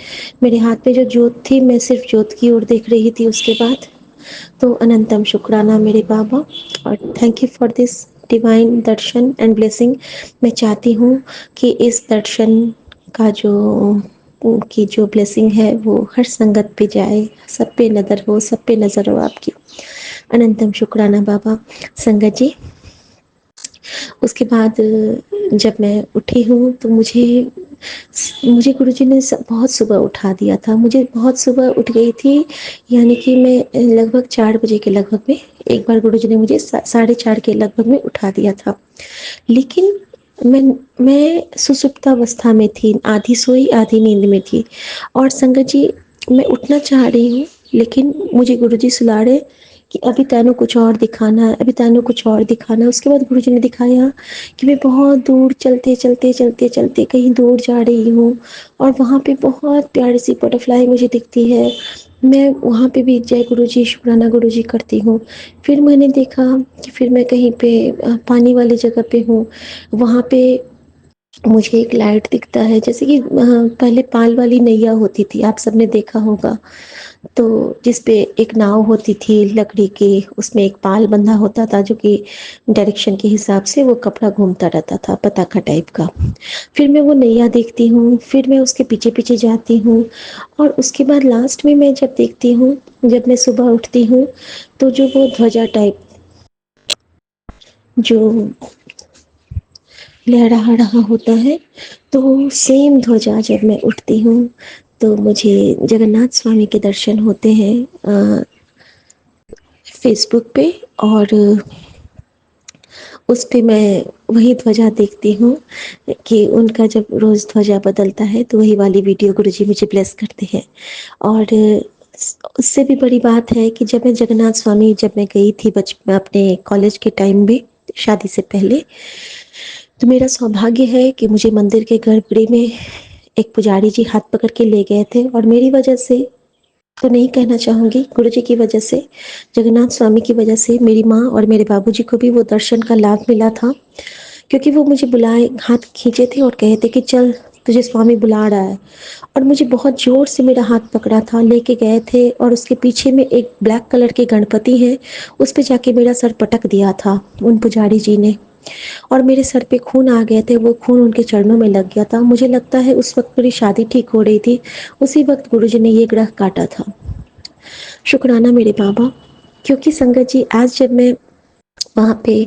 मेरे हाथ में जो जोत थी मैं सिर्फ जोत की ओर देख रही थी उसके बाद। तो अनंतम शुक्राना मेरे बाबा और thank you for this divine Darshan and blessing. मैं चाहती हूँ कि इस दर्शन का जो ब्लेसिंग है वो हर संगत पे जाए, सब पे नज़र हो, सब पे नज़र हो आपकी। अनंतम शुक्राना बाबा। संगत जी, उसके बाद जब मैं उठी हूँ तो मुझे गुरुजी ने बहुत सुबह उठा दिया था। मुझे बहुत सुबह उठ गई थी, यानी कि मैं लगभग 4 बजे के लगभग में एक बार गुरुजी ने मुझे 4:30 के लगभग में उठा दिया था। लेकिन मैं सुसुप्तावस्था में थी, आधी सोई आधी नींद में थी। और संगत जी, मैं उठना चाह रही हूँ लेकिन मुझे गुरुजी सुला रहे कि अभी तैनू कुछ और दिखाना है, अभी तैनू कुछ और दिखाना है। उसके बाद गुरुजी ने दिखाया कि मैं बहुत दूर चलते चलते चलते चलते कहीं दूर जा रही हूँ और वहाँ पे बहुत प्यारी सी बटरफ्लाई मुझे दिखती है। मैं वहाँ पे भी जय गुरुजी शुक्राना गुरुजी करती हूँ। फिर मैंने देखा कि फिर मैं कहीं पे पानी वाली जगह पे हूँ, वहाँ पे मुझे एक लाइट दिखता है, जैसे कि पहले पाल वाली नैया होती थी, आप सबने देखा होगा, तो जिसपे एक नाव होती थी लकड़ी की, उसमें एक पाल बंधा होता था जो कि डायरेक्शन के हिसाब से वो कपड़ा घूमता रहता था, पताका टाइप का। फिर मैं वो नैया देखती हूँ, फिर मैं उसके पीछे पीछे जाती हूँ और उसके बाद लास्ट में मैं जब देखती हूँ, जब मैं सुबह उठती हूँ तो जो वो ध्वजा टाइप जो लहरा रहा होता है, तो सेम ध्वजा जब मैं उठती हूँ तो मुझे जगन्नाथ स्वामी के दर्शन होते हैं फेसबुक पे और उस पे मैं वही ध्वजा देखती हूँ कि उनका जब रोज़ ध्वजा बदलता है तो वही वाली वीडियो गुरुजी मुझे ब्लेस करते हैं। और उससे भी बड़ी बात है कि जब मैं गई थी बचपन अपने कॉलेज के टाइम में, शादी से पहले, तो मेरा सौभाग्य है कि मुझे मंदिर के गर्भगृह में एक पुजारी जी हाथ पकड़ के ले गए थे और मेरी वजह से तो नहीं कहना चाहूँगी, गुरुजी की वजह से, जगन्नाथ स्वामी की वजह से मेरी माँ और मेरे बाबूजी को भी वो दर्शन का लाभ मिला था। क्योंकि वो मुझे बुलाए, हाथ खींचे थे और कहे थे कि चल तुझे स्वामी बुला रहा है, और मुझे बहुत ज़ोर से मेरा हाथ पकड़ा था, लेके गए थे और उसके पीछे में एक ब्लैक कलर के गणपति है, उस पे जाके मेरा सर पटक दिया था उन पुजारी जी ने और मेरे सर पे खून आ गए थे, वो खून उनके चरणों में लग गया था। मुझे लगता है उस वक्त मेरी शादी ठीक हो रही थी, उसी वक्त गुरुजी ने ये ग्रह काटा था। शुक्राना मेरे बाबा। क्योंकि संगत जी, आज जब मैं वहाँ पे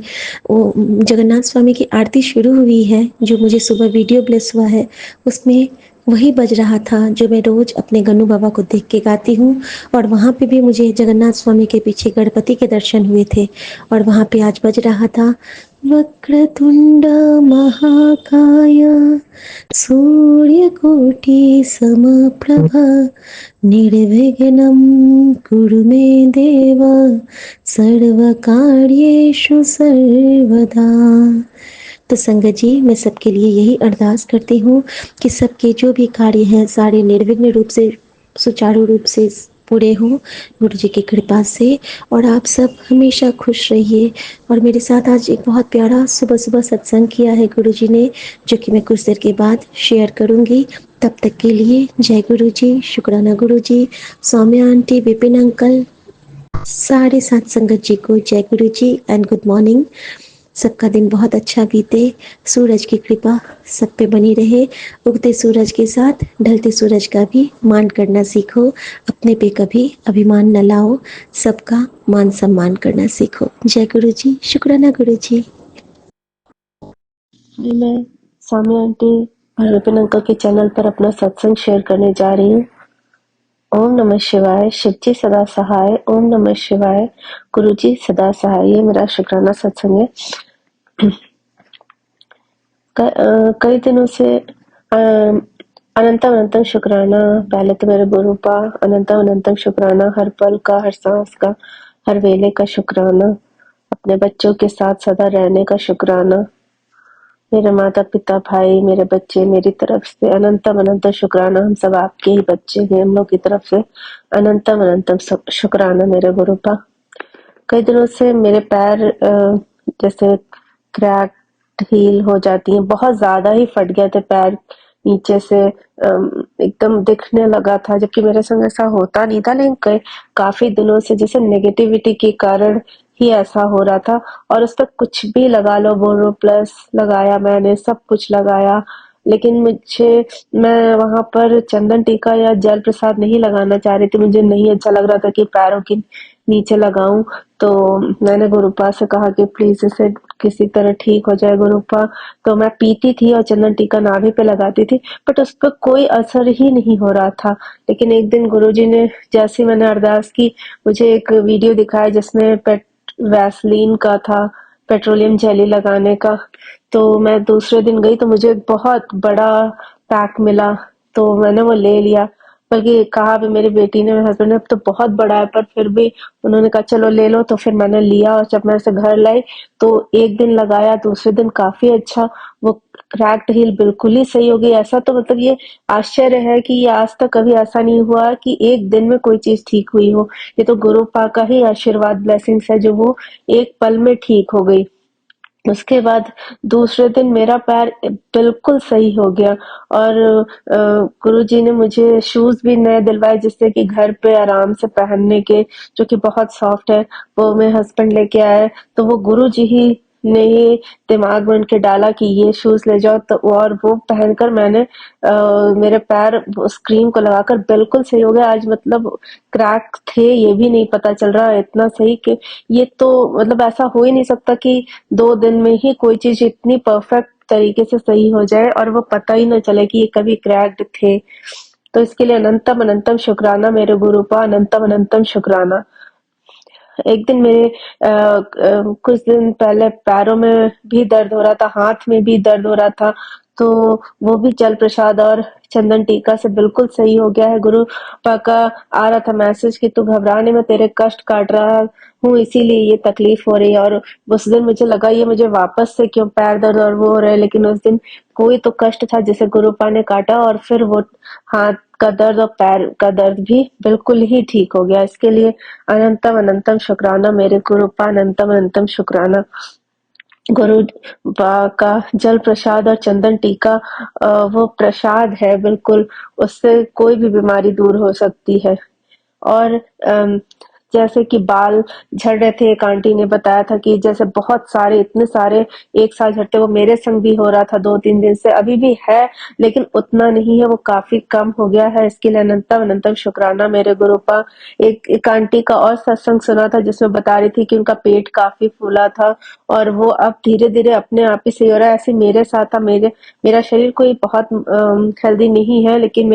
वो जगन्नाथ स्वामी की आरती शुरू हुई है, जो मुझे सुबह वीडियो ब्लेस हुआ है, उसमें वही बज रहा था जो मैं रोज अपने गन्नू बाबा को देख के गाती हूँ। और वहाँ पे भी मुझे जगन्नाथ स्वामी के पीछे गणपति के दर्शन हुए थे और वहाँ पे आज बज रहा था वक्रतुंड महाकाय सूर्यकोटि समप्रभ निर्विघ्नं कुरु मे देव सर्वकार्येषु सर्वदा। तो संगत जी, मैं सबके लिए यही अरदास करती हूँ कि सबके जो भी कार्य हैं सारे निर्विघ्न रूप से, सुचारू रूप से पूरे हों गुरु जी की कृपा से, और आप सब हमेशा खुश रहिए। और मेरे साथ आज एक बहुत प्यारा सुबह सुबह सत्संग किया है गुरु जी ने, जो कि मैं कुछ देर के बाद शेयर करूँगी। तब तक के लिए जय गुरु जी, शुक्राना गुरु जी, सौम्या आंटी, विपिन अंकल, सारे साथ संगत जी को जय गुरु जी एंड गुड मॉर्निंग। सबका दिन बहुत अच्छा बीते, सूरज की कृपा सब पे बनी रहे। उगते सूरज के साथ ढलते सूरज का भी मान करना सीखो, अपने पे कभी अभिमान न लाओ, सबका मान सम्मान करना सीखो। जय गुरु जी, शुक्राना गुरु जी। मैं सामी आंटी और विपिन अंकल के चैनल पर अपना सत्संग शेयर करने जा रही हूँ। ओम नमः शिवाय, शिवजी सदा सहाय। ओम नमः शिवाय, गुरुजी सदा सहाय। ये मेरा शुक्राना सत्संग है। कई दिनों से अनंतम अनंतम शुक्राना। पहले तो मेरे गुरुपा, अनंतम अनंतम शुक्राना, हर पल का, हर सांस का, हर वेले का शुक्राना, अपने बच्चों के साथ सदा रहने का शुक्राना, मेरे माता पिता, भाई, मेरे बच्चे, मेरी तरफ से अनंतम अनंतम शुक्राना। हम सब आपके ही बच्चे हैं, हम लोग की तरफ से अनंतम अनंतम शुक्राना मेरे गुरुपा। कई दिनों से मेरे पैर जैसे क्रैक हील हो जाती हैं, बहुत ज्यादा ही फट गए थे पैर नीचे से, एकदम दिखने लगा था, जबकि मेरे संग ऐसा होता नहीं था। लेकिन काफी दिनों से जैसे नेगेटिविटी के कारण ही ऐसा हो रहा था। और उस पर कुछ भी लगा लो, बोरो प्लस लगाया मैंने, सब कुछ लगाया, लेकिन मैं वहां पर चंदन टीका या जल प्रसाद नहीं लगाना चाह रही थी। मुझे नहीं अच्छा लग रहा था कि पैरों के नीचे लगाऊं। तो मैंने गुरुपा से कहा कि प्लीज इसे किसी तरह ठीक हो जाए गुरुपा। तो मैं पीती थी और चंदन टीका नाभि पे लगाती थी, बट उस पर कोई असर ही नहीं हो रहा था। लेकिन एक दिन गुरुजी ने, जैसे मैंने अरदास की, मुझे एक वीडियो दिखाया जिसमें वैसलीन का था, पेट्रोलियम जेली लगाने का। तो मैं दूसरे दिन गई तो मुझे बहुत बड़ा पैक मिला, तो मैंने वो ले लिया। बल्कि कहा भी मेरी बेटी ने, मेरे हस्बैंड ने, अब तो बहुत बड़ा है, पर फिर भी उन्होंने कहा चलो ले लो। तो फिर मैंने लिया, और जब मैं इसे घर लाई तो एक दिन लगाया, दूसरे दिन काफी अच्छा, वो क्रैक्ड हील बिल्कुल ही सही हो गई। ऐसा तो मतलब ये आश्चर्य है कि ये आज तक कभी ऐसा नहीं हुआ कि एक दिन में कोई चीज ठीक हुई हो। ये तो गुरुपा का ही आशीर्वाद, ब्लेसिंग्स है, जो वो एक पल में ठीक हो गई। उसके बाद दूसरे दिन मेरा पैर बिल्कुल सही हो गया, और गुरुजी ने मुझे शूज भी नए दिलवाए, जिससे कि घर पे आराम से पहनने के, जो कि बहुत सॉफ्ट है। वो मेरे हस्बैंड लेके आए, तो वो गुरुजी ही ने ही दिमाग में उनके डाला कि ये शूज ले जाओ। तो और वो पहनकर मैंने मेरे पैर उस क्रीम को लगाकर बिल्कुल सही हो गया। आज मतलब क्रैक थे ये भी नहीं पता चल रहा, इतना सही कि ये तो मतलब ऐसा हो ही नहीं सकता कि 2 दिन में ही कोई चीज इतनी परफेक्ट तरीके से सही हो जाए और वो पता ही न चले कि ये कभी क्रैक्ड थे। तो इसके लिए अनंतम अनंतम शुक्राना मेरे गुरुपा, अनंतम अनंतम शुक्राना। एक दिन मेरे कुछ दिन पहले पैरों में भी दर्द हो रहा था, हाथ में भी दर्द हो रहा था, तो वो भी जल प्रसाद और चंदन टीका से बिल्कुल सही हो गया है। गुरु का आ रहा था मैसेज कि तू घबरा नहीं, मैं तेरे कष्ट काट रहा हूँ, इसीलिए ये तकलीफ हो रही है। और उस दिन मुझे लगा ये मुझे वापस से क्यों पैर दर्द और वो हो रहा है, लेकिन उस दिन कोई तो कष्ट था जिसे गुरुपा ने काटा, और फिर वो हाथ का दर्द और पैर का दर्द भी बिल्कुल ही ठीक हो गया। इसके लिए अनंतम अनंतम शुक्राना मेरे गुरुपा, अनंतम अनंतम शुक्राना। गुरु का जल प्रसाद और चंदन टीका वो प्रसाद है, बिल्कुल उससे कोई भी बीमारी दूर हो सकती है। और जैसे कि बाल झड़ रहे थे, एक आंटी ने बताया था कि जैसे बहुत सारे, इतने सारे एक साथ झड़ते, वो मेरे संग भी हो रहा था 2-3 दिन से, अभी भी है लेकिन उतना नहीं है, वो काफी कम हो गया है। इसके लिए अनंतम अनंतम शुक्राना मेरे गुरुपा। एक आंटी का और सत्संग सुना था जिसमें बता रही थी कि उनका पेट काफी फूला था और वो अब धीरे धीरे अपने आप ही सही हो रहा है। ऐसे मेरे साथ था, मेरा शरीर कोई बहुत हेल्दी नहीं है, लेकिन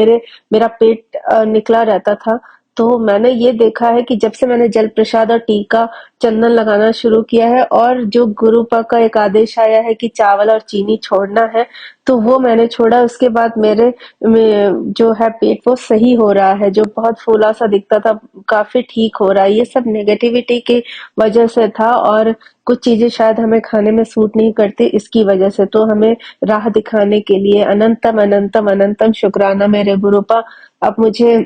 मेरा पेट निकला रहता था। तो मैंने ये देखा है कि जब से मैंने जल प्रसाद और टीका चंदन लगाना शुरू किया है, और जो गुरुपा का एक आदेश आया है कि चावल और चीनी छोड़ना है, तो वो मैंने छोड़ा। उसके बाद मेरे जो है पेट वो सही हो रहा है, जो बहुत फूला सा दिखता था काफी ठीक हो रहा है। ये सब नेगेटिविटी की वजह से था, और कुछ चीजें शायद हमें खाने में सूट नहीं करती इसकी वजह से। तो हमें राह दिखाने के लिए अनंतम अनंतम अनंतम शुक्राना मेरे गुरुपा। अब मुझे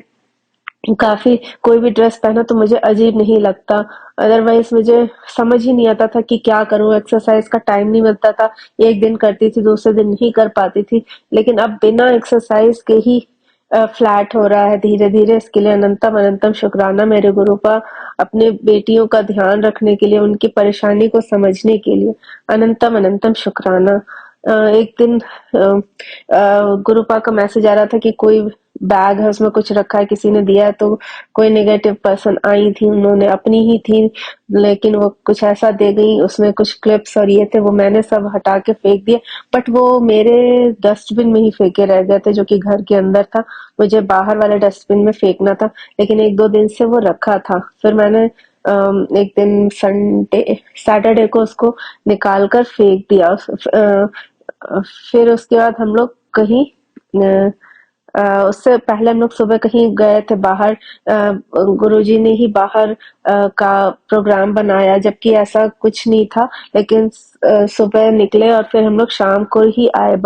काफी कोई भी ड्रेस पहना तो मुझे अजीब नहीं लगता। अदरवाइज मुझे समझ ही नहीं आता था कि क्या करूं, एक्सरसाइज का टाइम नहीं मिलता था। एक दिन करती थी, दूसरे दिन नहीं कर पाती थी। लेकिन अब बिना एक्सरसाइज के ही फ्लैट हो रहा है धीरे धीरे। इसके लिए अनंतम अनंतम शुक्राना मेरे गुरु का। अपने बेटियों का ध्यान रखने के लिए, उनकी परेशानी को समझने के लिए अनंतम अनंतम शुक्राना। एक दिन गुरुपा का मैसेज आ रहा था कि कोई बैग है, उसमें कुछ रखा है, किसी ने दिया है। तो कोई नेगेटिव पर्सन आई थी, उन्होंने अपनी ही थी, लेकिन वो कुछ ऐसा दे गई, उसमें कुछ क्लिप्स और ये थे, वो मैंने सब हटा के फेंक दिए। बट वो मेरे डस्टबिन में ही फेंके रह गए थे, जो कि घर के अंदर था। मुझे बाहर वाले डस्टबिन में फेंकना था, लेकिन 1-2 दिन से वो रखा था। फिर मैंने एक दिन सैटरडे को उसको निकाल कर फेंक दिया। फिर उसके बाद हम लोग कहीं उससे पहले हम लोग सुबह कहीं गए थे बाहर। गुरुजी ने ही बाहर का प्रोग्राम बनाया, जबकि ऐसा कुछ नहीं था। लेकिन सुबह निकले और फिर हम लोग शाम को ही आए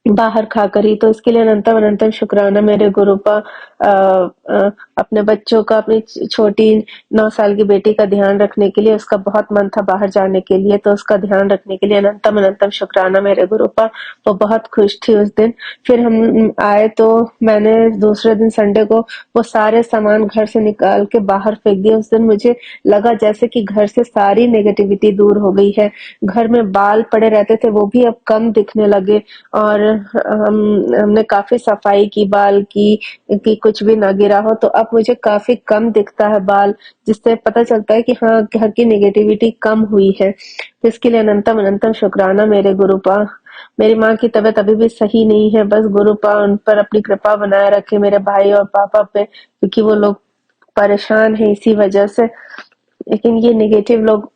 बाहर खाकर ही। तो इसके लिए अनंतम अनंतम शुक्राना मेरे गुरुपा। अपने बच्चों का, अपनी छोटी 9 साल की बेटी का ध्यान रखने के लिए, उसका बहुत मन था बाहर जाने के लिए, तो उसका ध्यान रखने के लिए अनंतम अनंतम शुक्राना मेरे गुरुपा। वो बहुत खुश थी उस दिन। फिर हम आए तो मैंने दूसरे दिन संडे को वो सारे सामान घर से निकाल के बाहर फेंक दिए। उस दिन मुझे लगा जैसे कि घर से सारी नेगेटिविटी दूर हो गई है। घर में बाल पड़े रहते थे, वो भी अब कम दिखने लगे। और हमने काफी सफाई की बाल की कि कुछ भी ना गिरा हो, तो अब मुझे काफी कम दिखता है बाल, जिससे पता चलता है कि हाँ, घर की नेगेटिविटी कम हुई है। तो इसके लिए अनंतम अनंतम शुक्राना मेरे गुरुपा। मेरी माँ की तबीयत अभी भी सही नहीं है, बस गुरुपा उन पर अपनी कृपा बनाए रखे, मेरे भाई और पापा पे, क्योंकि वो लोग परेशान है इसी वजह से। लेकिन ये नेगेटिव लोग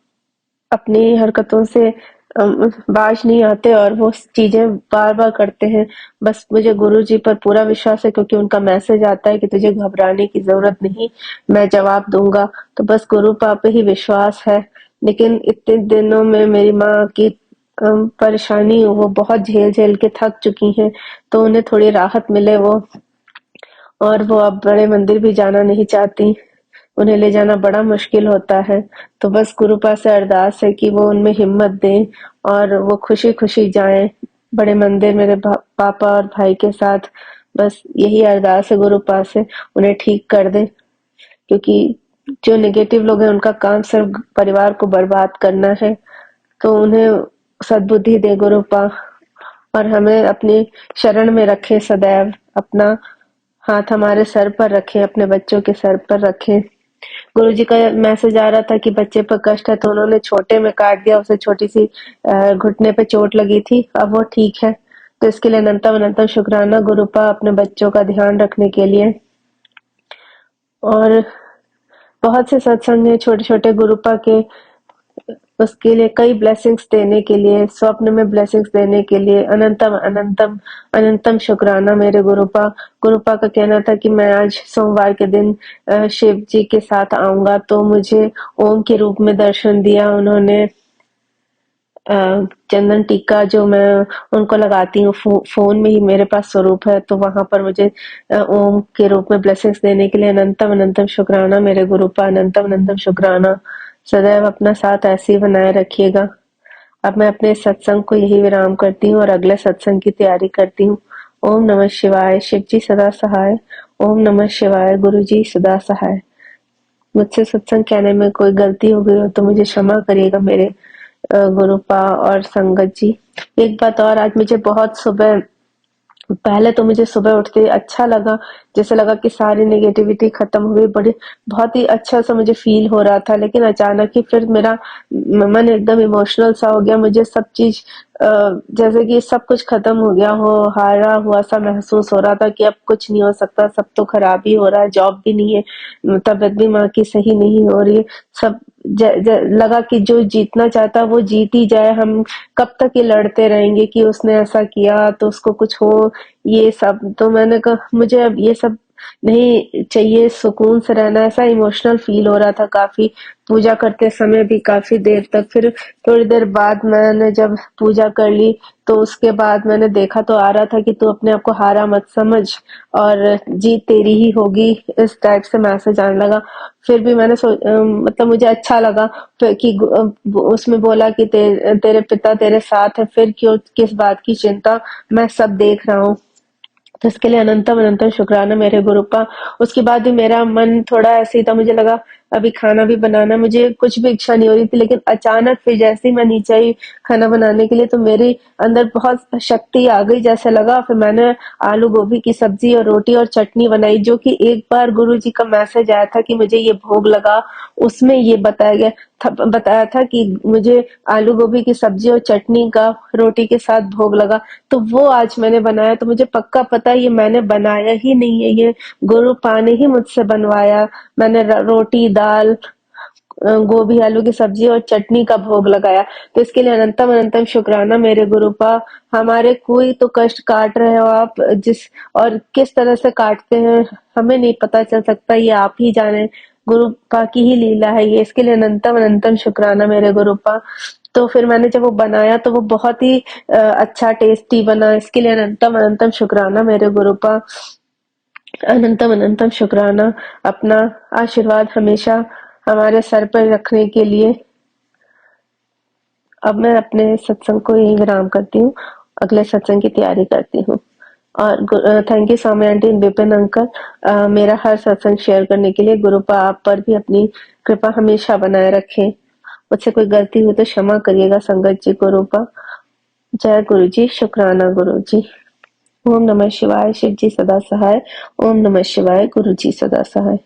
अपनी हरकतों से बाज नहीं आते और वो चीजें बार बार करते हैं। बस मुझे गुरुजी पर पूरा विश्वास है, क्योंकि उनका मैसेज आता है कि तुझे घबराने की जरूरत नहीं, मैं जवाब दूंगा। तो बस गुरु पे ही विश्वास है। लेकिन इतने दिनों में मेरी माँ की परेशानी वो बहुत झेल झेल के थक चुकी हैं, तो उन्हें थोड़ी राहत मिले वो। और वो अब बड़े मंदिर भी जाना नहीं चाहती, उन्हें ले जाना बड़ा मुश्किल होता है। तो बस गुरुपा से अरदास है कि वो उनमें हिम्मत दें और वो खुशी खुशी जाएं बड़े मंदिर मेरे पापा और भाई के साथ। बस यही अरदास है गुरुपा से, उन्हें ठीक कर दे, क्योंकि जो नेगेटिव लोग हैं उनका काम सिर्फ परिवार को बर्बाद करना है। तो उन्हें सद्बुद्धि दे गुरुपा, और हमें अपनी शरण में रखे सदैव। अपना हाथ हमारे सर पर रखें, अपने बच्चों के सर पर रखें। गुरुजी का मैसेज आ रहा था कि बच्चे पर कष्ट है, तो उन्होंने छोटे में काट दिया, उसे छोटी सी घुटने पे चोट लगी थी, अब वो ठीक है। तो इसके लिए अनंतम अनंतम शुक्राना गुरुपा, अपने बच्चों का ध्यान रखने के लिए। और बहुत से सत्संग है छोटे छोटे गुरुपा के, उसके लिए कई ब्लेसिंग्स देने के लिए, स्वप्न में ब्लेसिंग्स देने के लिए अनंतम अनंतम अनंतम शुक्राना मेरे गुरुपा। गुरुपा का कहना था कि मैं आज सोमवार के दिन शिव जी के साथ आऊंगा, तो मुझे ओम के रूप में दर्शन दिया उन्होंने। चंदन टीका जो मैं उनको लगाती हूँ, फोन में ही मेरे पास स्वरूप है, तो वहां पर मुझे ओम के रूप में ब्लेसिंग्स देने के लिए अनंतम अनंतम शुक्राना मेरे गुरुपा। अनंतम अनंतम शुक्राना, सदैव अपना साथ ऐसे ही बनाए रखिएगा। अब मैं अपने सत्संग को यही विराम करती हूँ और अगले सत्संग की तैयारी करती हूँ। ओम नमः शिवाय। शिव जी सदा सहाय। ओम नमः शिवाय। गुरु जी सदा सहाय। मुझसे सत्संग कहने में कोई गलती हो गई हो तो मुझे क्षमा करिएगा मेरे गुरुपा और संगत जी। एक बात और, आज मुझे बहुत पहले तो मुझे सुबह उठते ही अच्छा लगा, जैसे लगा कि सारी नेगेटिविटी खत्म हो गई, बड़ी बहुत ही अच्छा सा मुझे फील हो रहा था। लेकिन अचानक ही फिर मेरा मन एकदम इमोशनल सा हो गया, मुझे सब चीज जैसे कि सब कुछ खत्म हो गया हो, हारा हुआ सा महसूस हो रहा था कि अब कुछ नहीं हो सकता, सब तो खराब ही हो रहा है, जॉब भी नहीं है, तबीयत भी माँ की सही नहीं हो रही है, सब लगा कि जो जीतना चाहता वो जीत ही जाए, हम कब तक ये लड़ते रहेंगे कि उसने ऐसा किया तो उसको कुछ हो, ये सब। तो मैंने कहा मुझे अब ये सब नहीं चाहिए, सुकून से रहना, ऐसा इमोशनल फील हो रहा था काफी पूजा करते समय भी काफी देर तक। फिर थोड़ी देर बाद मैंने जब पूजा कर ली तो उसके बाद मैंने देखा तो आ रहा था कि तू अपने आप को हारा मत समझ और जीत तेरी ही होगी, इस टाइप से मैसेज आने लगा। फिर भी मैंने मतलब मुझे अच्छा लगा फिर कि उसमें बोला कि तेरे पिता तेरे साथ है, फिर क्यों किस बात की चिंता, मैं सब देख रहा हूँ। तो इसके लिए अनंतम अनंतम शुक्राना मेरे गुरुपा। उसके बाद भी मेरा मन थोड़ा ऐसे ही था, मुझे लगा अभी खाना भी बनाना, मुझे कुछ भी इच्छा नहीं हो रही थी, लेकिन अचानक फिर जैसे ही मैं नीचे आई खाना बनाने के लिए तो मेरे अंदर बहुत शक्ति आ गई जैसे लगा। फिर मैंने आलू गोभी की सब्जी और रोटी और चटनी बनाई, जो कि एक बार गुरुजी का मैसेज आया था कि मुझे ये भोग लगा, उसमें ये बताया था कि मुझे आलू गोभी की सब्जी और चटनी का रोटी के साथ भोग लगा। तो वो आज मैंने बनाया, तो मुझे पक्का पता है ये मैंने बनाया ही नहीं है, ये गुरुपा ने ही मुझसे बनवाया। मैंने रोटी दाल गोभी आलू की सब्जी और चटनी का भोग लगाया। तो इसके लिए अनंतम अनंतम शुक्राना मेरे गुरुपा। हमारे कोई तो कष्ट काट रहे हो आप, जिस और किस तरह से काटते हैं हमें नहीं पता चल सकता, ये आप ही जाने, गुरुपा की ही लीला है ये। इसके लिए अनंतम अनंतम शुक्राना मेरे गुरुपा। तो फिर मैंने जब वो बनाया तो वो बहुत ही अच्छा टेस्टी बना। इसके लिए अनंतम अनंतम शुक्राना मेरे गुरुपा। अनंतम अनंतम शुक्राना अपना आशीर्वाद हमेशा हमारे सर पर रखने के लिए। अब मैं अपने सत्संग को यही विराम करती हूँ, अगले सत्संग की तैयारी करती हूँ। और thank you Swami aunty Vipin uncle, मेरा हर सत्संग शेयर करने के लिए। गुरुपा आप पर भी अपनी कृपा हमेशा बनाए रखें। मुझसे कोई गलती हुई तो क्षमा करिएगा संगत जी। गुरुपा जय गुरु जी, शुक्राना गुरु जी। ओम नमः शिवाय, शिव जी सदा सहाय। ओम नमः शिवाय, गुरु जी सदा सहाय।